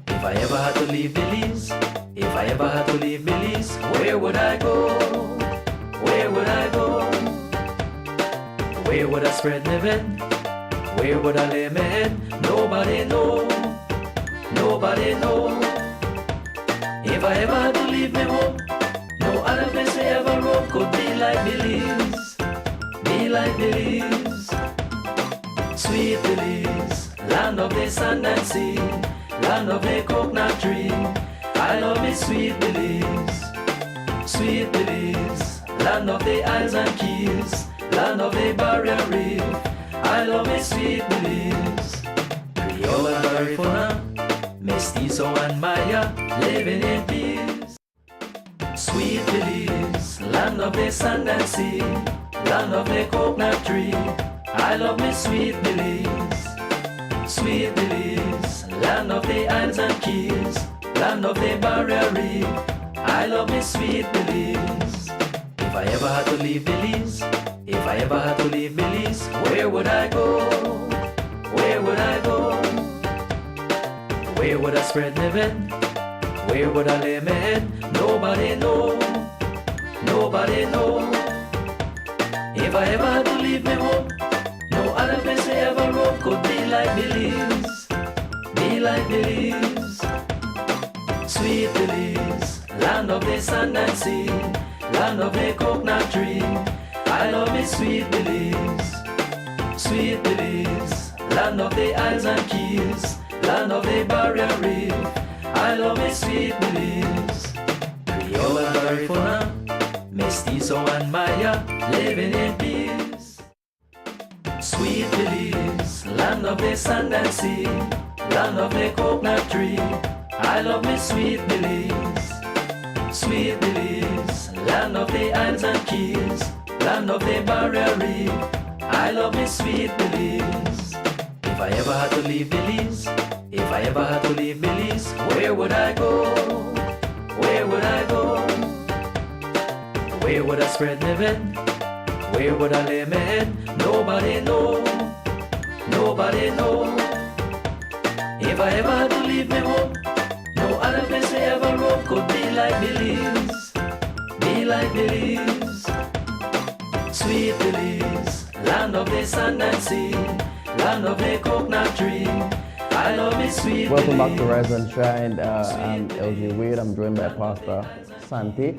If I ever had to leave Belize, if I ever had to leave Belize, where would I go? Where would I go? Where would I spread my bed? Where would I lay my head? Nobody know. Nobody know. If I ever had to leave me home, no other place we ever roam could be like Belize. Be like Belize. Sweet Belize, land of the sand and sea, land of the coconut tree. I love me sweet Belize. Sweet Belize, land of the isles and keys, land of the barrier reef. I love me sweet Belize. Creole and Garifuna, Mestizo and Maya, living in peace. Sweet Belize, land of the sand and sea, land of the coconut tree. I love me sweet Belize. Sweet Belize, land of the isles and keys, land of the barrier reef. I love me sweet Belize. If I ever had to leave Belize, if I ever had to leave Belize, where would I go? Where would I go? Where would I spread my bed? Where would I lay my head? Nobody know. Nobody know. If I ever had to leave my home, no other place I ever roam could be like Belize. Be like Belize. Sweet Belize, land of the sand and sea, land of the coconut tree. I love me sweet Belize. Sweet Belize, land of the isles and keys, land of the barrier reef. I love me sweet Belize. Creole and Garifuna, Mestizo and Maya, living in peace. Sweet Belize, land of the sand and sea, land of the coconut tree. I love me sweet Belize. Sweet Belize, land of the isles and keys, land of the barrier reef. I love me sweet Belize. If I ever had to leave Belize, if I ever had to leave Belize, where would I go? Where would I go? Where would I spread my bed? Where would I lay my head? Nobody know. Nobody know. If I ever had to leave my home, no other place I ever roam could be like Belize. Be like Belize. Sweet Belize, land of the sand and sea, land of the coconut tree. I love me sweet Welcome Belize. back to Rise and Shine. I'm LG Wade. I'm joined by Pastor Santi.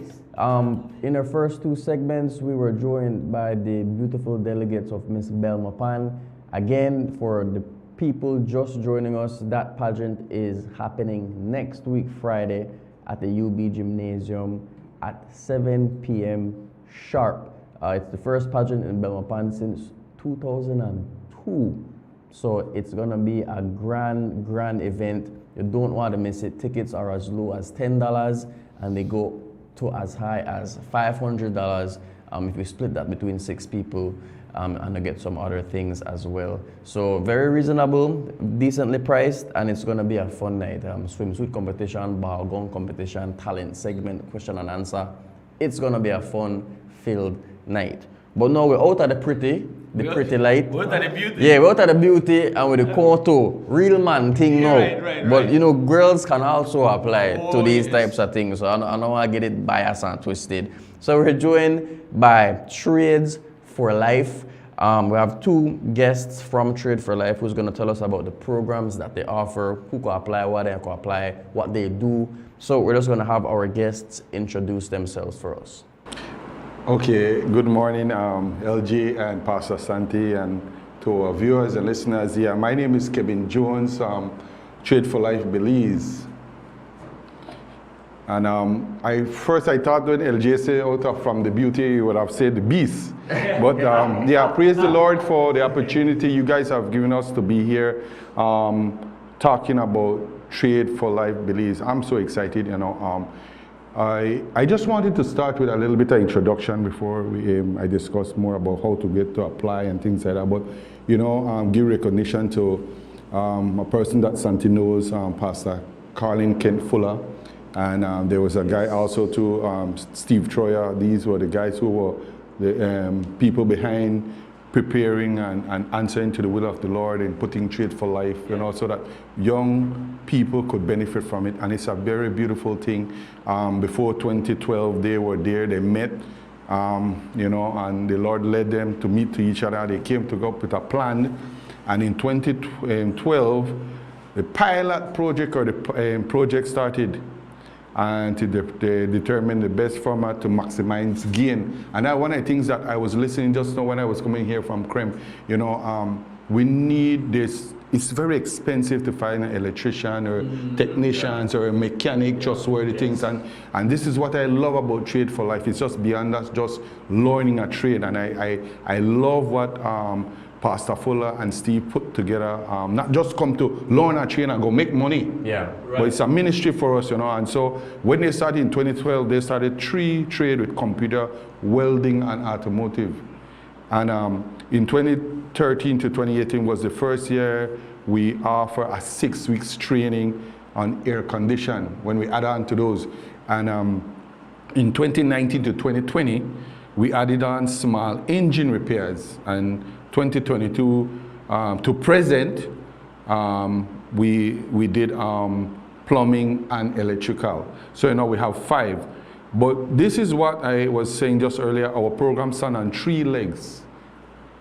In our first two segments, we were joined by the beautiful delegates of Ms Belmopan. Again, for the people just joining us, that pageant is happening next week, Friday, at the UB Gymnasium at 7 p.m. sharp. It's the first pageant in Belmopan since 2002. So it's gonna be a grand event. You don't want to miss it. Tickets are as low as $10 and they go to as high as $500 if we split that between 6 people. And to get some other things as well. So very reasonable, decently priced, and it's gonna be a fun night. Swimsuit competition, ball gun competition, talent segment, question and answer. It's gonna be a fun-filled night. But now we're out of the pretty light. We're out of the beauty. Yeah, we're out of the beauty and with the contour, real man thing now. Right. But you know, girls can also apply to these types of things. So I don't want to get it biased and twisted. So we're joined by Trades for Life. We have two guests from Trade for Life who's going to tell us about the programs that they offer, who can apply, what they can apply, what they do. So we're just going to have our guests introduce themselves for us. Okay, good morning, LG and Pastor Santi, and to our viewers and listeners here. My name is Kevin Jones, Trade for Life Belize. And I thought when LJ said from the beauty, you would have said the beast. But yeah, praise the Lord for the opportunity you guys have given us to be here talking about Trade for Life Belize. I'm so excited, you know. I just wanted to start with a little bit of introduction before I discuss more about how to get to apply and things like that. But, you know, give recognition to a person that Santi knows, Pastor Carlin Kent Fuller. And there was a guy also too, Steve Troyer. These were the guys who were the people behind preparing and answering to the will of the Lord and putting Trade for Life, you know, so that young people could benefit from it. And it's a very beautiful thing. Before 2012, they were there, they met, you know, and the Lord led them to meet to each other. They came to go up with a plan. And in 2012, the pilot project or the project started. And to determine the best format to maximize gain. And that one of the things that I was listening just now when I was coming here from CREM, you know, we need this. It's very expensive to find an electrician or technicians or a mechanic, trustworthy things. And this is what I love about Trade for Life. It's just beyond us just learning a trade. And I love what Pastor Fuller and Steve put together. Not just come to learn a trade and go make money. Yeah. Right. But it's a ministry for us, you know. And so when they started in 2012, they started 3 trade with computer, welding, and automotive. And in 2013 to 2018 was the first year we offer a 6 weeks training on air condition when we add on to those. And in 2019 to 2020, we added on small engine repairs. And 2022 to present, we did plumbing and electrical. So now we have 5. But this is what I was saying just earlier. Our program stand on 3 legs.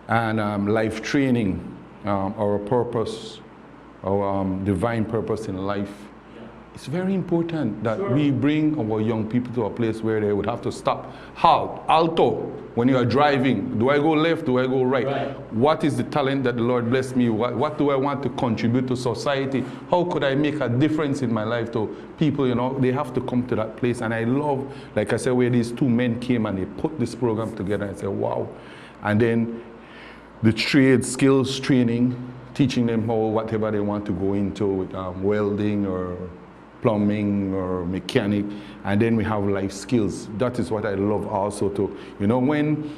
And life training, our purpose, our divine purpose in life. It's very important that we bring our young people to a place where they would have to stop. Halt, alto, when you are driving. Do I go left? Do I go right? What is the talent that the Lord blessed me? What do I want to contribute to society? How could I make a difference in my life to people? You know, they have to come to that place. And I love, like I said, where these 2 men came and they put this program together. I said, wow. And then the trade skills training, teaching them how whatever they want to go into with welding or plumbing or mechanic, and then we have life skills. That is what I love also to, you know, when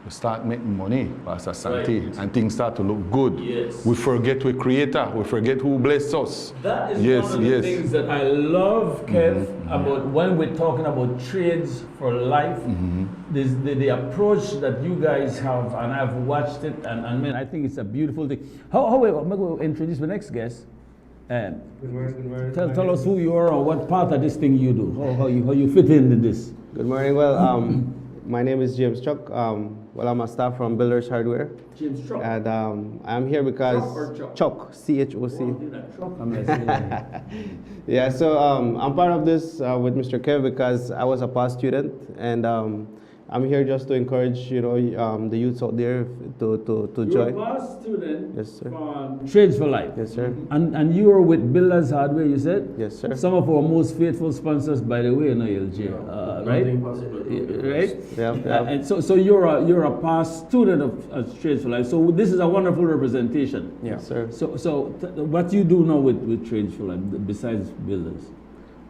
we start making money, Pastor Santi, and things start to look good, we forget we're creator, we forget who blessed us. That is one of the things that I love, Kev, about when we're talking about trades for life, the approach that you guys have, and I've watched it, and man, I think it's a beautiful thing. However, I'm going to introduce the next guest. Good morning. Tell us who you are or what part of this thing you do, how you fit into this. Good morning. Well, my name is James Chuck. Well, I'm a staff from Builders Hardware. James Chuck. And I'm here because Chuck, C-H-O-C. Yeah, so I'm part of this with Mr. Kev because I was a past student, and I'm here just to encourage, you know, the youths out there to join. You're a past student, yes, sir, from Trades for Life. Yes, sir. And you are with Builders Hardware, you said? Yes, sir. Some of our most faithful sponsors, by the way, you know, LJ, right? Right? Yeah. And so you're a past student of Trades for Life. So this is a wonderful representation. Yes, sir. So what do you do now with Trades for Life besides Builders?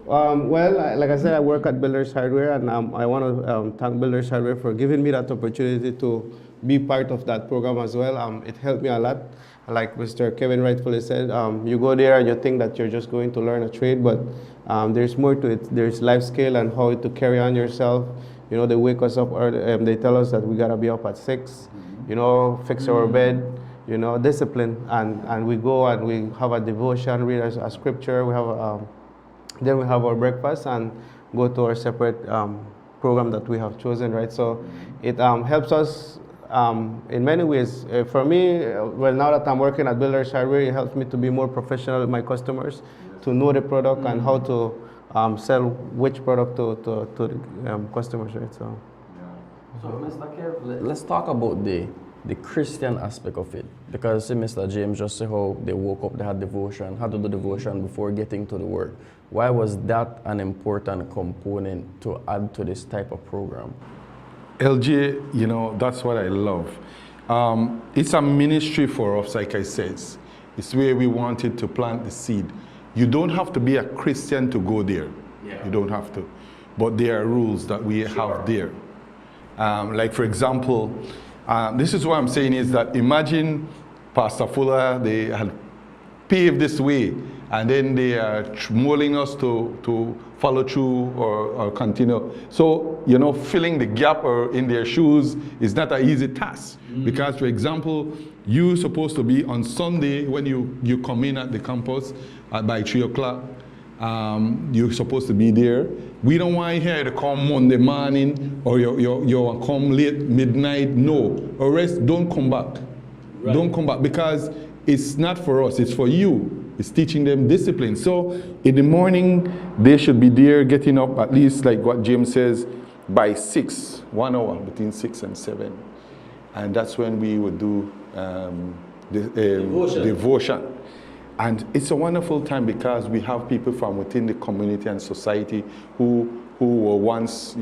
Well, like I said, I work at Builders Hardware, and I want to thank Builders Hardware for giving me that opportunity to be part of that program as well. It helped me a lot. Like Mr. Kevin rightfully said, you go there and you think that you're just going to learn a trade, but there's more to it. There's life skill and how to carry on yourself. You know, they wake us up early, they tell us that we got to be up at 6, you know, fix our bed, you know, discipline. And we go and we have a devotion, read a scripture, we have then we have our breakfast and go to our separate program that we have chosen, right? So it helps us in many ways. For me, well, now that I'm working at Builders Hardware, it helps me to be more professional with my customers, to know the product and how to sell which product to the customers, right? So Mr. Kev, let's talk about the Christian aspect of it, because Mr. James just said how they woke up, they had devotion, had to do devotion before getting to the work. Why was that an important component to add to this type of program? LJ, you know, that's what I love. It's a ministry for us, like I said. It's where we wanted to plant the seed. You don't have to be a Christian to go there. You don't have to. But there are rules that we have there. Like, for example, this is what I'm saying is that imagine Pastor Fuller, they had paved this way, and then they are molding us to follow through or continue. So, you know, filling the gap or in their shoes is not an easy task. Because, for example, you're supposed to be on Sunday when you come in at the campus by 3 o'clock. You're supposed to be there. We don't want you here to come Monday morning or you come late midnight. No, or rest. Don't come back. Right. Don't come back, because it's not for us. It's for you. It's teaching them discipline. So in the morning they should be there, getting up at least like what James says by 6, 1 hour between 6 and 7, and that's when we would do devotion. And it's a wonderful time because we have people from within the community and society who were once,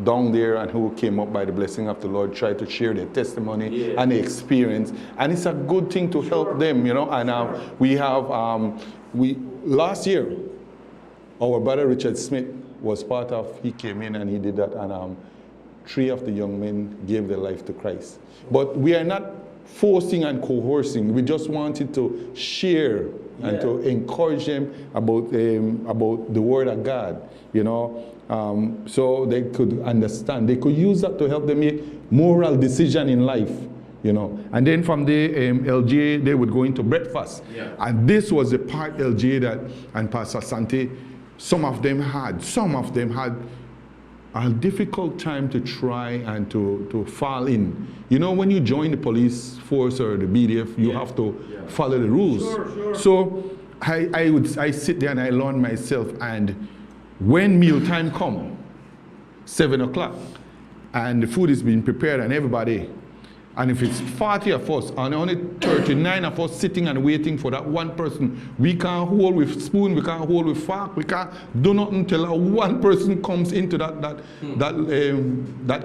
down there and who came up by the blessing of the Lord, try to share their testimony and their experience. And it's a good thing to help them, And we have, last year, our brother Richard Smith was part of, he came in and he did that, and 3 of the young men gave their life to Christ. But we are not forcing and coercing. We just wanted to share and to encourage them about the Word of God, so they could understand. They could use that to help them make moral decision in life, And then from there, LJ, they would go into breakfast. And this was the part, LJ, that, and Pastor Sante, some of them had a difficult time to try and to fall in. When you join the police force or the BDF, you have to follow the rules. Sure. So I sit there and I learn myself, and when mealtime come, 7 o'clock, and the food is being prepared and everybody, and if it's 40 of us and only 39 of us sitting and waiting for that one person, we can't hold with spoon, we can't hold with fork, we can't do nothing until one person comes into that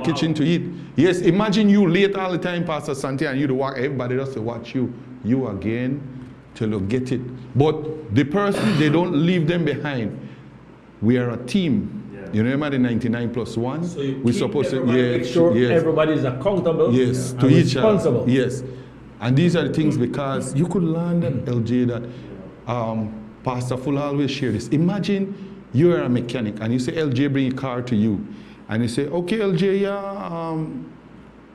kitchen to eat. Yes, imagine you late all the time, Pastor Santi, and you to walk, everybody just to watch you again till you get it. But the person, they don't leave them behind. We are a team. You remember the 99+1? So you we're supposed to make sure everybody is accountable. Yes, to each other. Yes. And these are the things, because you could learn that, LJ, that Pastor Full always share this. Imagine you're a mechanic and you say, LJ, bring a car to you. And you say, okay, LJ,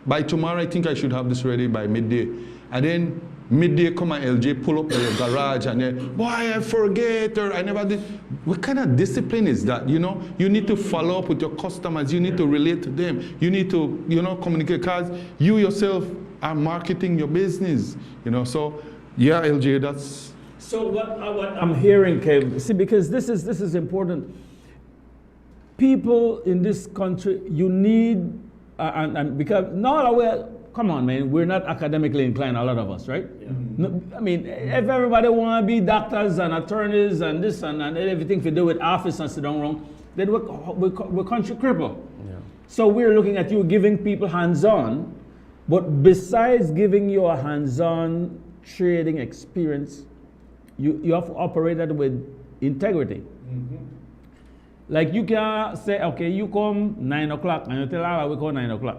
by tomorrow I think I should have this ready by midday. And then midday come and LJ pull up to your garage and then, boy, I forget, or I never did. What kind of discipline is that, You need to follow up with your customers. You need to relate to them. You need to, communicate, because you yourself are marketing your business, So, yeah, LJ, that's... So what I'm hearing, Kev, see, because this is important. People in this country, you need, and because not aware, come on, man, we're not academically inclined, a lot of us, right? Yeah. No, I mean, if everybody want to be doctors and attorneys and this and everything to do with office and sit down wrong, then we're country crippled. Yeah. So we're looking at you giving people hands-on, but besides giving you a hands-on trading experience, you have to operate that with integrity. Mm-hmm. Like you can say, okay, you come 9 o'clock, and you tell Allah we come 9 o'clock.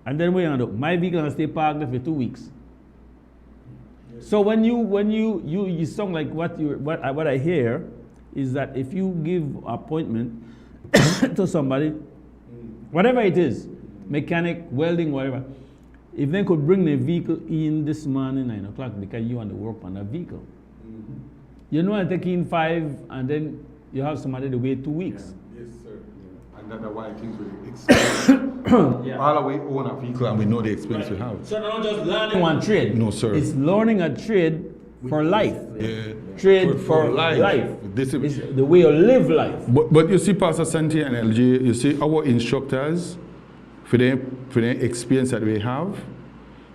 And then we end up, my vehicle can stay parked there for 2 weeks. Yes. So when you sound like what I hear is that if you give appointment to somebody, whatever it is, mechanic, welding, whatever, if they could bring the vehicle in this morning 9 o'clock because you want to work on that vehicle. Mm-hmm. I'm taking 5 and then you have somebody to wait 2 weeks. Yeah. Yes, sir. Yeah. And that's why things will expensive. All of we own a vehicle and we know the expense we have. So not just learning one trade. No, sir. It's learning a trade for life. Yeah. Trade for life. This is the way you live life. But you see, Pastor Santi and LJ, you see our instructors, for the experience that we have,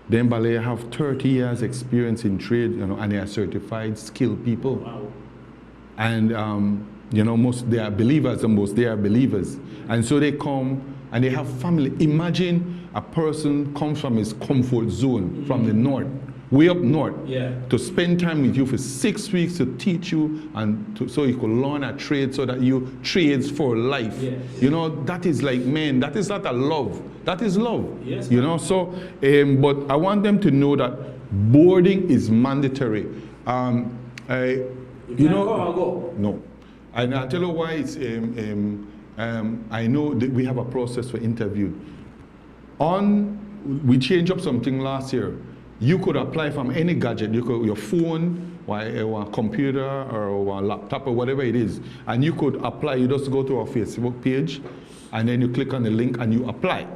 them ballet have 30 years experience in trade, and they are certified, skilled people. Wow. And most they are believers, and most they are believers. And so they come and they have family. Imagine a person comes from his comfort zone, from the north, way up north, to spend time with you for 6 weeks to teach you and so you could learn a trade so that you trades for life. Yes. That is like, man, that is not a love. That is love. Yes, so, but I want them to know that boarding is mandatory. Go. No. And I'll tell you why it's, I know that we have a process for interview. We changed up something last year. You could apply from any gadget, your phone, or a computer, or a laptop, or whatever it is, and you could apply. You just go to our Facebook page, and then you click on the link and you apply.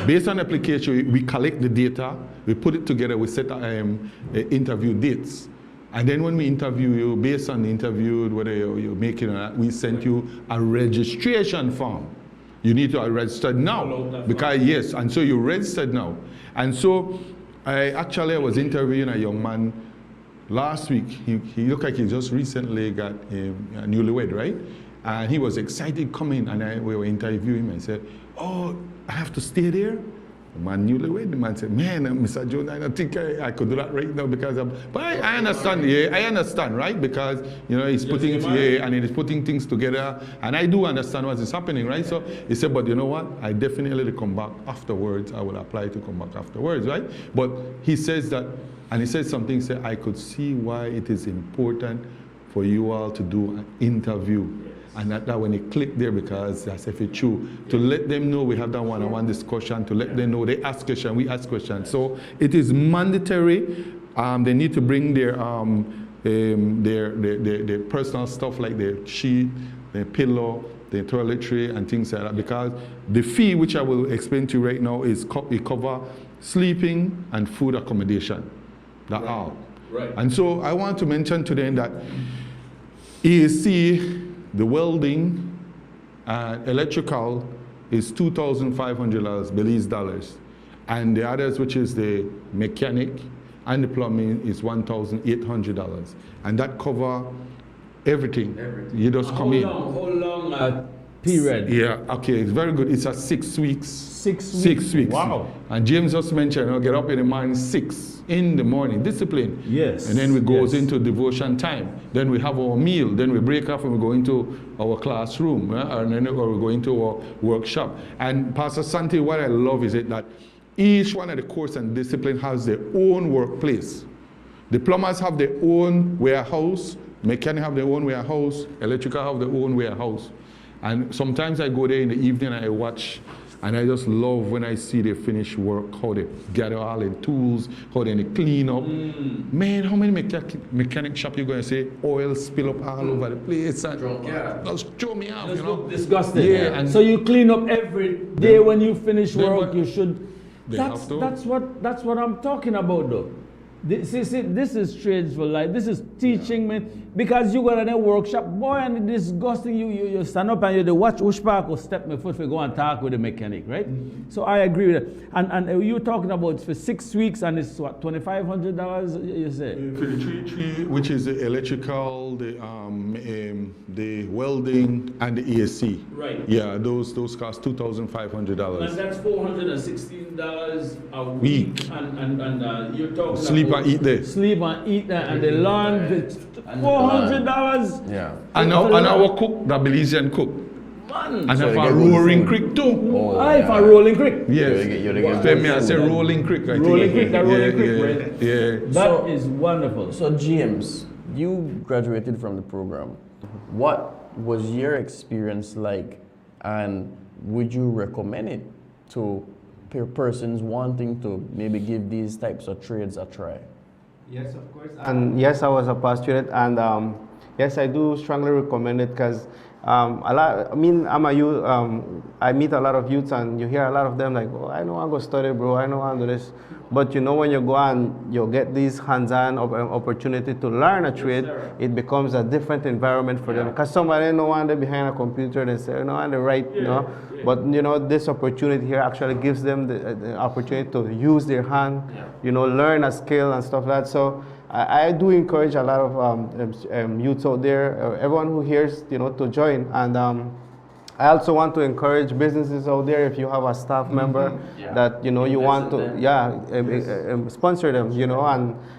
Based on the application, we collect the data, we put it together, we set interview dates. And then when we interview you, based on the interview, whether you're making or not, we send you a registration form. You need to register now. Because, yes, and so you're registered now. And so I was interviewing a young man last week. He looked like he just recently got newlywed, right? And he was excited coming, and we were interviewing him. I said, "Oh, I have to stay there?" The man newlywed. The man said, "Man, Mr. Jones, I don't think I could do that right now because I'm." But I understand. Yeah, I understand, right? Because he's putting and he's putting things together, and I do understand what is happening, right? So he said, "But you know what? I definitely come back afterwards. I will apply to come back afterwards, right?" But he says that, and he said something. Said, "I could see why it is important for you all to do an interview." And that when it clicked there, because that's if it's true, to let them know we have that one-on-one discussion, to let them know they ask questions, we ask questions. So it is mandatory. They need to bring their personal stuff like their sheet, their pillow, their toiletry, and things like that. Because the fee, which I will explain to you right now, is it cover sleeping and food accommodation. That's all. Right. And so I want to mention to them that EAC, the welding and electrical is $2,500 Belize dollars. And the others, which is the mechanic and the plumbing, is $1,800. And that cover everything. You just come in. How long period? Yeah, okay, it's very good. It's a 6 weeks. 6 weeks? 6 weeks. Wow. And James just mentioned, get up in the morning 6 in the morning, discipline. Yes. And then we goes into devotion time. Then we have our meal. Then we break off and we go into our classroom, or we go into our workshop. And Pastor Santi, what I love is that each one of the course and discipline has their own workplace. The plumbers have their own warehouse, mechanics have their own warehouse, electrical have their own warehouse. And sometimes I go there in the evening and I watch, and I just love when I see they finish work, how they gather all the tools, how they clean up. Man, how many mechanic shop you going to say oil spill up all over the place? And just throw me out, Look disgusting. Yeah. And so you clean up every day when you finish work. You should. That's what I'm talking about, though. This is trades for life. This is teaching, man. Because you go to a workshop, boy, and it's disgusting. You stand up and you watch which park or step my foot for go and talk with the mechanic, right? So I agree with that. And you're talking about for 6 weeks, and it's what, $2,500? You say? For the three, which is the electrical, the welding, and the ESC. Right. Yeah, those cost $2,500. And that's $416 a week. And you're talking sleep about and eat there. Sleep and eat there, and the land, $400. Yeah. And our cook, the Belizean cook. Man. And so if a Rolling Creek too. If a Rolling Creek. Yes. I say Rolling Creek. Rolling Creek, right? Yeah. That is wonderful. So James, you graduated from the program. What was your experience like, and would you recommend it to persons wanting to maybe give these types of trades a try? Yes, of course. And yes, I was a past student, and yes, I do strongly recommend it because I'm a youth. I meet a lot of youths, and you hear a lot of them like, "Oh, I know I go study, bro. I know I do this." But when you go and you get these hands-on opportunity to learn a trade, it becomes a different environment for them. Because somebody no one behind a computer and say, on the right, But this opportunity here actually gives them the opportunity to use their hand, learn a skill and stuff like that. So I do encourage a lot of youths out there, everyone who hears, to join. And I also want to encourage businesses out there, if you have a staff member that you want to sponsor them,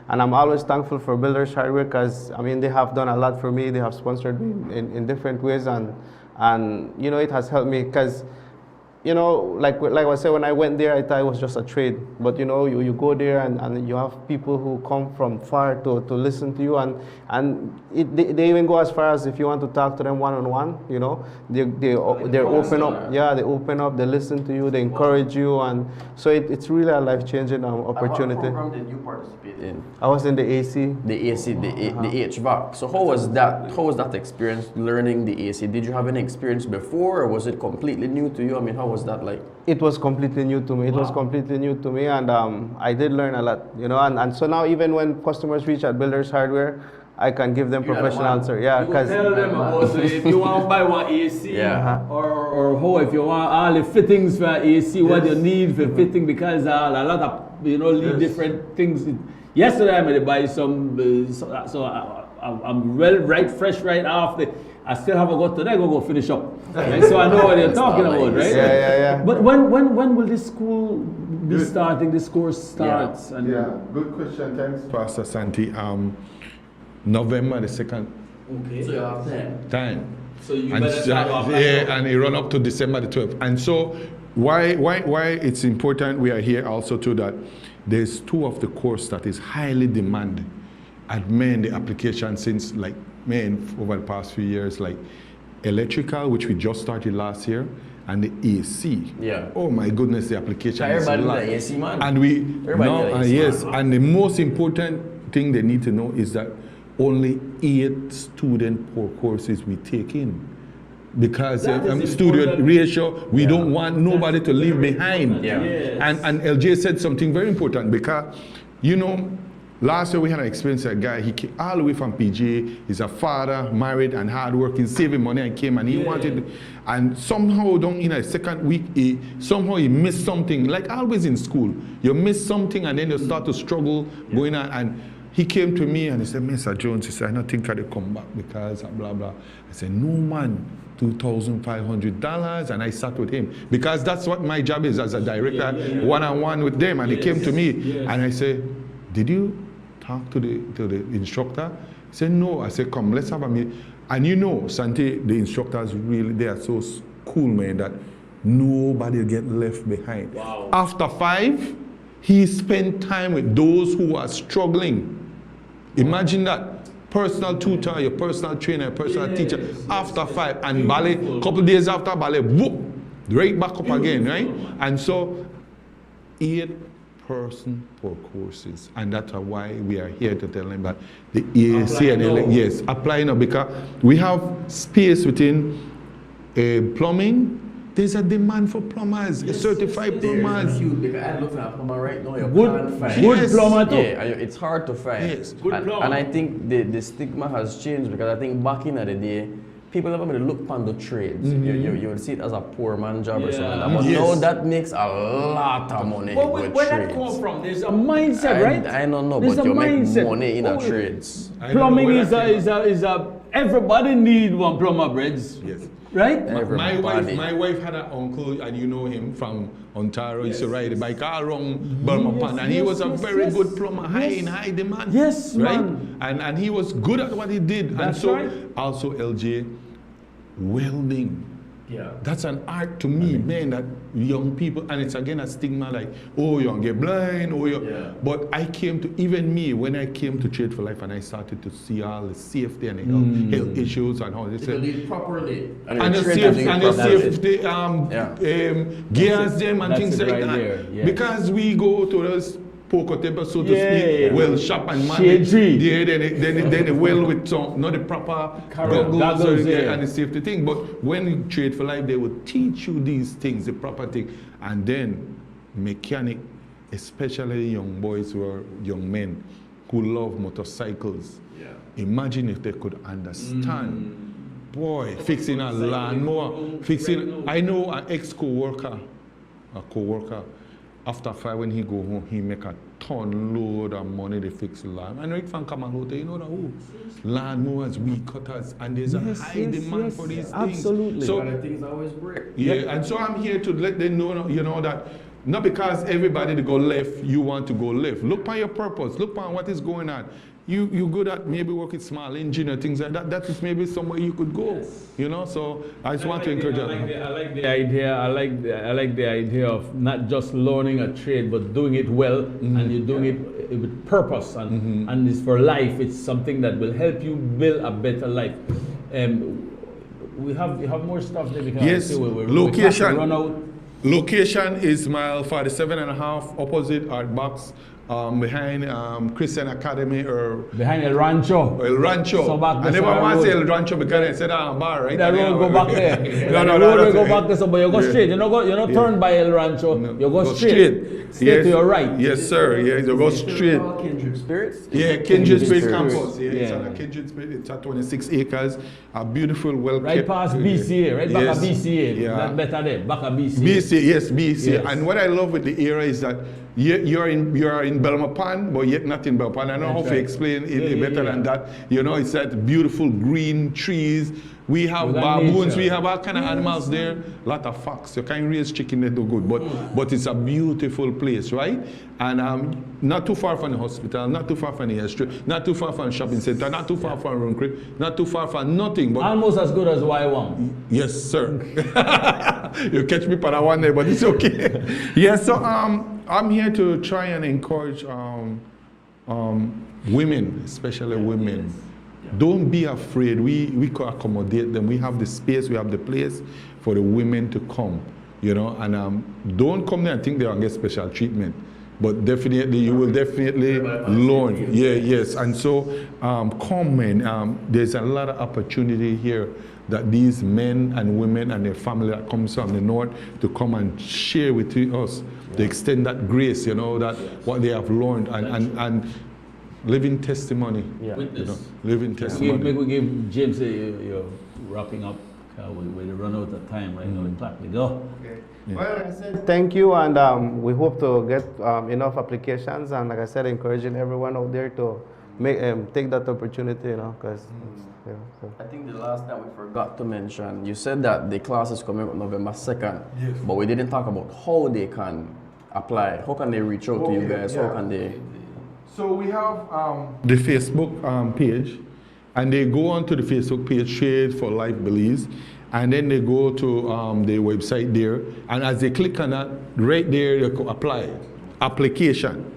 and I'm always thankful for Builders Hardware because they have done a lot for me. They have sponsored me in different ways, and it has helped me because like I said, when I went there, I thought it was just a trade. But you go there and you have people who come from far to listen to you, and they even go as far as if you want to talk to them one-on-one, they open up. Yeah, they open up, they listen to you, they encourage you, and so it's really a life-changing opportunity. What program did you participate in? I was in the AC. The AC, the HVAC. So how was that? How was that experience learning the AC? Did you have any experience before, or was it completely new to you? How was that like? It was completely new to me. It was completely new to me, and I did learn a lot, and so now even when customers reach at Builders Hardware, I can give them professional answer. Yeah, because tell them about if you want to buy one AC, or how if you want all the fittings for AC, what you need for fitting, because a lot of leave different things. Yesterday I made buy some, I'm fresh right after. I still haven't got today. Go finish up. Right? So I know what you're talking about, right? Yeah. But when will this school be starting? This course starts. Yeah, good question. Thanks, Pastor Santi. November the 2nd. Okay. So you have time. So you and better start off. and it run up to December the 12th. And so why it's important we are here also too, that there's 2 of the course that is highly demanded at the application since over the past few years, like electrical, which we just started last year, and the AC. Yeah. Oh my goodness, the application is everybody a lot. need AC, man. And we AC, and the most important thing they need to know is that only 8 student per courses we take in. Because student ratio, we don't want nobody to leave behind. Yeah. Yes. And LJ said something very important, because last year we had an experience, a guy, he came all the way from PG, he's a father, married and hardworking, saving money, and came and he wanted, and somehow in a second week, he missed something, like always in school. You miss something and then you start to struggle going on, and he came to me and he said, Mr. Jones, he said, I don't think I will come back because blah, blah. I said, no man, $2,500, and I sat with him because that's what my job is as a director, one-on-one with them, and he came to me and I said, did you talk to the instructor? He said, no. I said, come, let's have a meeting. And Santi, the instructors really, they are so cool, man, that nobody get left behind. Wow. After 5, he spent time with those who are struggling. Imagine that. Personal tutor, your personal trainer, personal teacher, after 5, and ballet, couple days after ballet, whoop, right back up again, right? And so, 8 person per courses, and that's why we are here to tell them that the EAC and apply now, because we have space within plumbing. There's a demand for plumbers, certified plumbers. Because I look for a plumber right now, you can't find. Good plumber too. Yeah, it's hard to find. Yes. Good plumber. And I think the stigma has changed, because I think back in the day, people never really look upon the trades. You would see it as a poor man job or something like that. But now that makes a lot of money with where trades. that come from? There's a mindset, right? I don't know, There's but a you mindset. make money in the trades. Plumbing is a everybody need one plumber, breads. Yes. Right? My wife had an uncle, and you know him from Ontario. He used to ride a bike all around Belmopan, and he was a very good plumber, in high demand. Yes, right? man. And he was good at what he did. That's and so right. Also LJ, welding. Yeah. That's an art to me, man, that young people, and it's again a stigma like, oh, you're gonna get blind, But I came to, even me, when I came to Trade for Life and I started to see all the safety and the health issues and how they said, live properly. And the safety, gears them and things like that. There, because we go to those poker table, so to speak, well shop and man. Then they well with some, not the proper goggles and the safety thing. But when you Trade for Life, they will teach you these things, the proper thing. And then mechanic, especially young boys or young men who love motorcycles. Yeah. Imagine if they could understand. Boy, fixing a lawnmower, I know an ex-co-worker, after 5 when he go home, he make a ton load of money to fix the lawn. And right from Kamal, you know that lawnmowers, weed cutters, and there's a high demand for these things. Absolutely. So things always break. Yeah, and so I'm here to let them know, that not because everybody to go left, you want to go left. Look on your purpose. Look on what is going on. You good at maybe working small engine or things like that. That is maybe somewhere you could go. So I just want to encourage that. I like the idea. I like the idea of not just learning a trade, but doing it well, and you're doing it with purpose, and it's for life. It's something that will help you build a better life. We have more stuff there because yes, location. Run out. Location is mile 47.5 opposite Art Box. Behind Christian Academy or behind El Rancho. So I never want to say El Rancho because I said bar, right? The road go back there. The road go back there, but you go straight. You're not turn by El Rancho. You go straight. Stay to your right. Yes, sir. Yeah, you go straight. Kindred Spirits? Yeah, Kindred Spirits campus. Yeah, it's on a Kindred Spirits. It's at 26 acres. A beautiful, well kept. Right past BCA, right back at BCA. Yeah. That better there, back at BCA. BCA, yes, BCA. Yes. And what I love with the area is that you are in Belmopan, but yet not in Belmopan. I don't know how to explain it better than that. You know, it's that beautiful green trees. We have baboons, we have all kind of animals there. A lot of fox. You can't raise chicken, they do good. But it's a beautiful place, right? And not too far from the hospital, not too far from the history, not too far from the shopping center, not too far from Runkrip, not too far from nothing. But almost as good as Y1. Yes, sir. You catch me for that one day, but it's okay. Yeah, so I'm here to try and encourage women, especially women. Don't be afraid. We can accommodate them. We have the space, we have the place for the women to come, you know, and don't come there and think they're going to get special treatment. But definitely, you will definitely learn. Yeah, yes. And so, come in. There's a lot of opportunity here that these men and women and their family that comes from the north to come and share with us, to extend that grace, you know, that what they have learned and living testimony. Yeah. You know, living testimony. We give James you're wrapping up. We run out of time right now. The clock we go. Okay. Yeah. Well, like I said, thank you, and we hope to get enough applications. And like I said, encouraging everyone out there to take that opportunity, you know, because. Yeah, so. I think the last time we forgot to mention, you said that the class is coming up November 2nd, yes. But we didn't talk about how they can apply. How can they reach out to you guys? Yeah. How can they? So we have the Facebook page, and they go onto the Facebook page, Trade for Life Belize, and then they go to the website there, and as they click on that, right there you can apply. Application.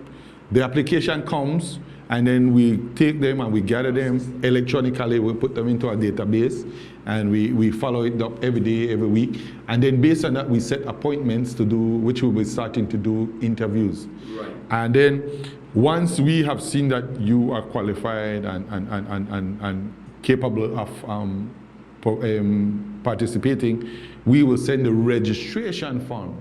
The application comes, and then we take them and we gather them electronically, we put them into a database, and we follow it up every day, every week. And then based on that, we set appointments to do, which we'll be starting to do interviews. Right. And then once we have seen that you are qualified and capable of participating, we will send the registration form.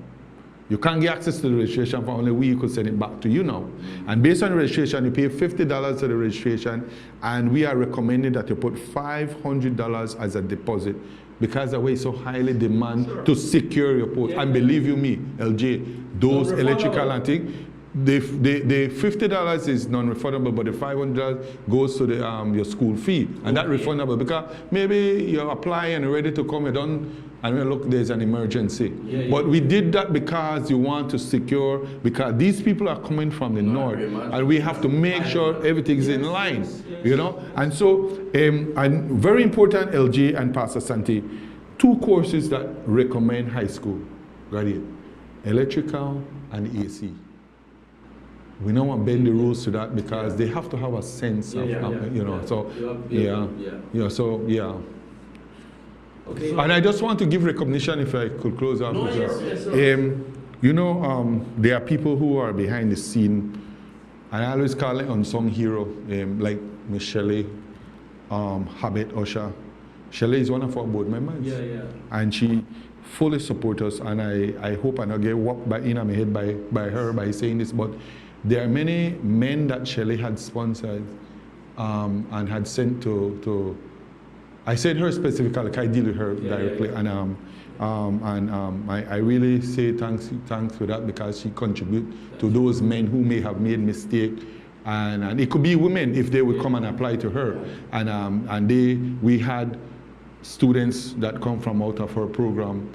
You can't get access to the registration form, only we could send it back to you now. And based on the registration, you pay $50 to the registration, and we are recommending that you put $500 as a deposit because the way it's so highly demand to secure your post. And believe you me, LJ, those electrical and things, the $50 is non-refundable, but the $500 goes to the your school fee, and that refundable because maybe you apply and you're ready to come, you done, and we look, there's an emergency. But we did that because you want to secure, because these people are coming from the north, and we have to make sure everything's in line, you know. And so, and very important, LG and Pastor Santi, 2 courses that recommend high school graduate: electrical and AC. We don't want to bend the rules to that because they have to have a sense of, you know, so, so, yeah. Okay. And I just want to give recognition, if I could close out. You know, there are people who are behind the scene, and I always call it unsung hero, like Ms. Shelley, Habit Osha. Shelley is one of our board members. And she fully supports us, and I hope I don't get whopped in my head by her by saying this, but there are many men that Shelley had sponsored and had sent to I said her specifically, like I deal with her directly, and I really say thanks for that, because she contributes to those men who may have made mistakes, and it could be women if they would come and apply to her, and we had students that come from out of her program,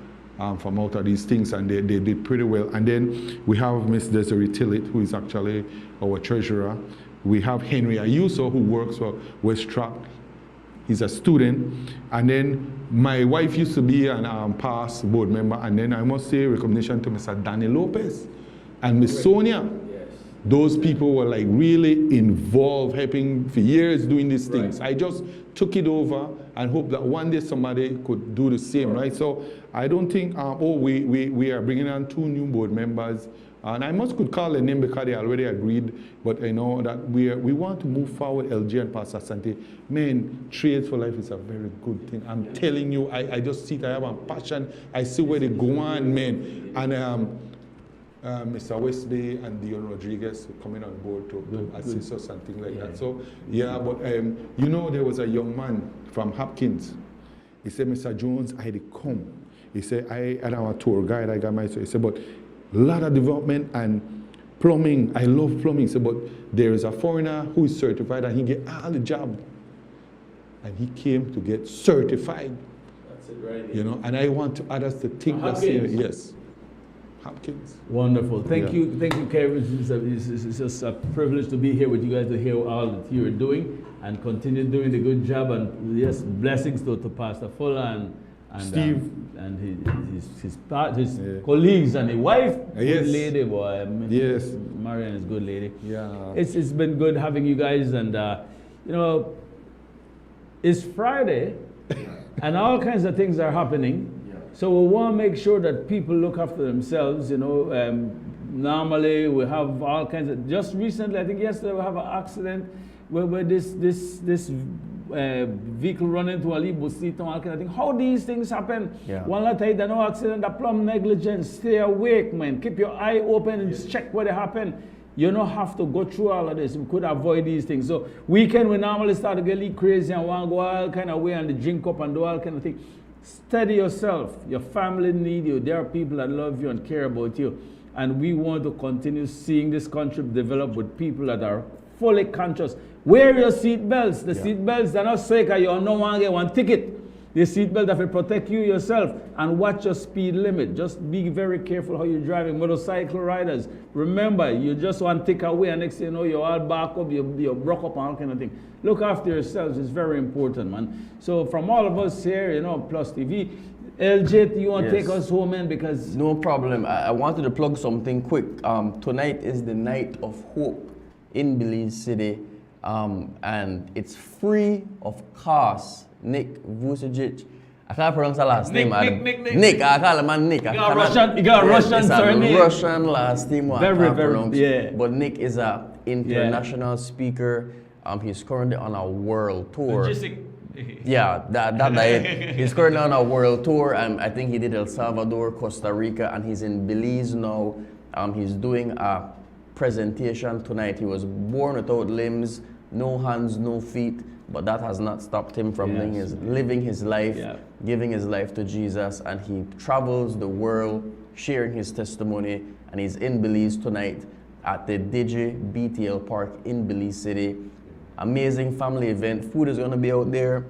from out of these things, and they did pretty well. And then we have Miss Desiree Tillett, who is actually our treasurer. We have Henry Ayuso, who works for West Track. He's a student. And then my wife used to be an past board member. And then I must say recognition to Mr. Danny Lopez and Miss Sonia. Those people were like really involved, helping for years doing these things. I just took it over and hope that one day somebody could do the same, right? So I don't think, we are bringing on 2 new board members. And I could call their name because they already agreed, but I know that we want to move forward, LG and Pastor Santi. Man, Trades for Life is a very good thing. I'm telling you, I just see it, I have a passion. I see where they go on, man. And Mr. Wesley and Dion Rodriguez coming on board to assist us and things like that. So, yeah, but you know, there was a young man from Hopkins. He said, Mr. Jones, I had to come. He said, I'm a tour guide, I got myself. He said, but a lot of development and plumbing. I love plumbing. So, but there is a foreigner who is certified and he get all the job. And he came to get certified. That's it, right? You know, and I want others to think the same. Yes. Hopkins. Wonderful. Thank you, Kevin. It's just a privilege to be here with you guys to hear all that you're doing and continue doing the good job. And yes, blessings to Pastor Fuller and Steve and his colleagues and his wife. Yes. Good lady, boy. Yes. Marian is good lady. Yeah. It's been good having you guys, and you know, it's Friday, and all kinds of things are happening. So we want to make sure that people look after themselves, you know. Normally we have all kinds of, just recently, I think yesterday we have an accident where this vehicle run into a libusito, all kind of thing. How these things happen? Yeah. One lot of no accident, the plumb negligence. Stay awake, man. Keep your eye open and just check what happen. You don't have to go through all of this. We could avoid these things. So weekend we normally start to get a little crazy and want to go all kind of way and the drink up and do all kind of things. Steady yourself. Your family need you. There are people that love you and care about you. And we want to continue seeing this country develop with people that are fully conscious. Wear your seat belts. The seat belts, they're not so that you don't want to get one ticket. The seat belt that will protect you yourself, and watch your speed limit. Just be very careful how you're driving. Motorcycle riders, remember, you just want to take away and next thing you know, you're all back up, you're broke up and all kind of thing. Look after yourselves. It's very important, man. So from all of us here, you know, PlusTV, LJ, you want to take us home, man? Because no problem. I wanted to plug something quick. Tonight is the night of hope in Belize City, and it's free of cost. Nick Vucevic. I can't pronounce the last name. Nick. I call him Nick. You got a Russian surname. Russian last name. Very. But Nick is an international speaker. He's currently on a world tour. Yeah, he's currently on a world tour, and I think he did El Salvador, Costa Rica, and he's in Belize now. He's doing a presentation tonight. He was born without limbs, no hands, no feet, but that has not stopped him from living his life, giving his life to Jesus, and he travels the world sharing his testimony, and he's in Belize tonight at the Digi BTL Park in Belize City. Amazing family event. Food is going to be out there.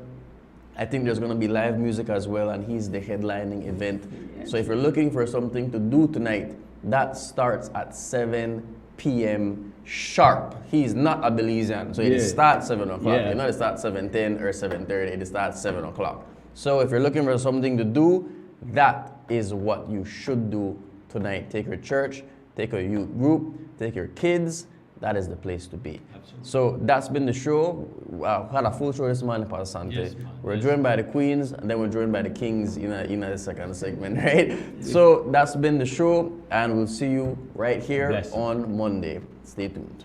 I think there's going to be live music as well, and he's the headlining event. So if you're looking for something to do tonight, that starts at 7 p.m. sharp. He's not a Belizean, so it starts 7 o'clock. You know, it starts 7:10 or 7:30. It starts 7 o'clock. So if you're looking for something to do, that is what you should do tonight. Take your church, take a youth group, take your kids. That is the place to be. Absolutely. So that's been the show. We had a full show this morning, Pastor Sante. Yes, we're joined by the Queens, and then we're joined by the Kings in the second segment, right? So that's been the show, and we'll see you right here on Monday. Stay tuned.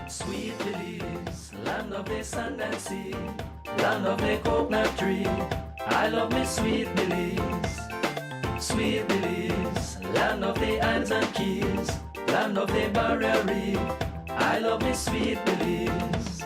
Sweet Belize, land of the sand and sea, land of the coconut tree. I love me sweet Belize. Sweet Belize, land of the islands and keys, land of the barrier reef. I love me sweet Belize.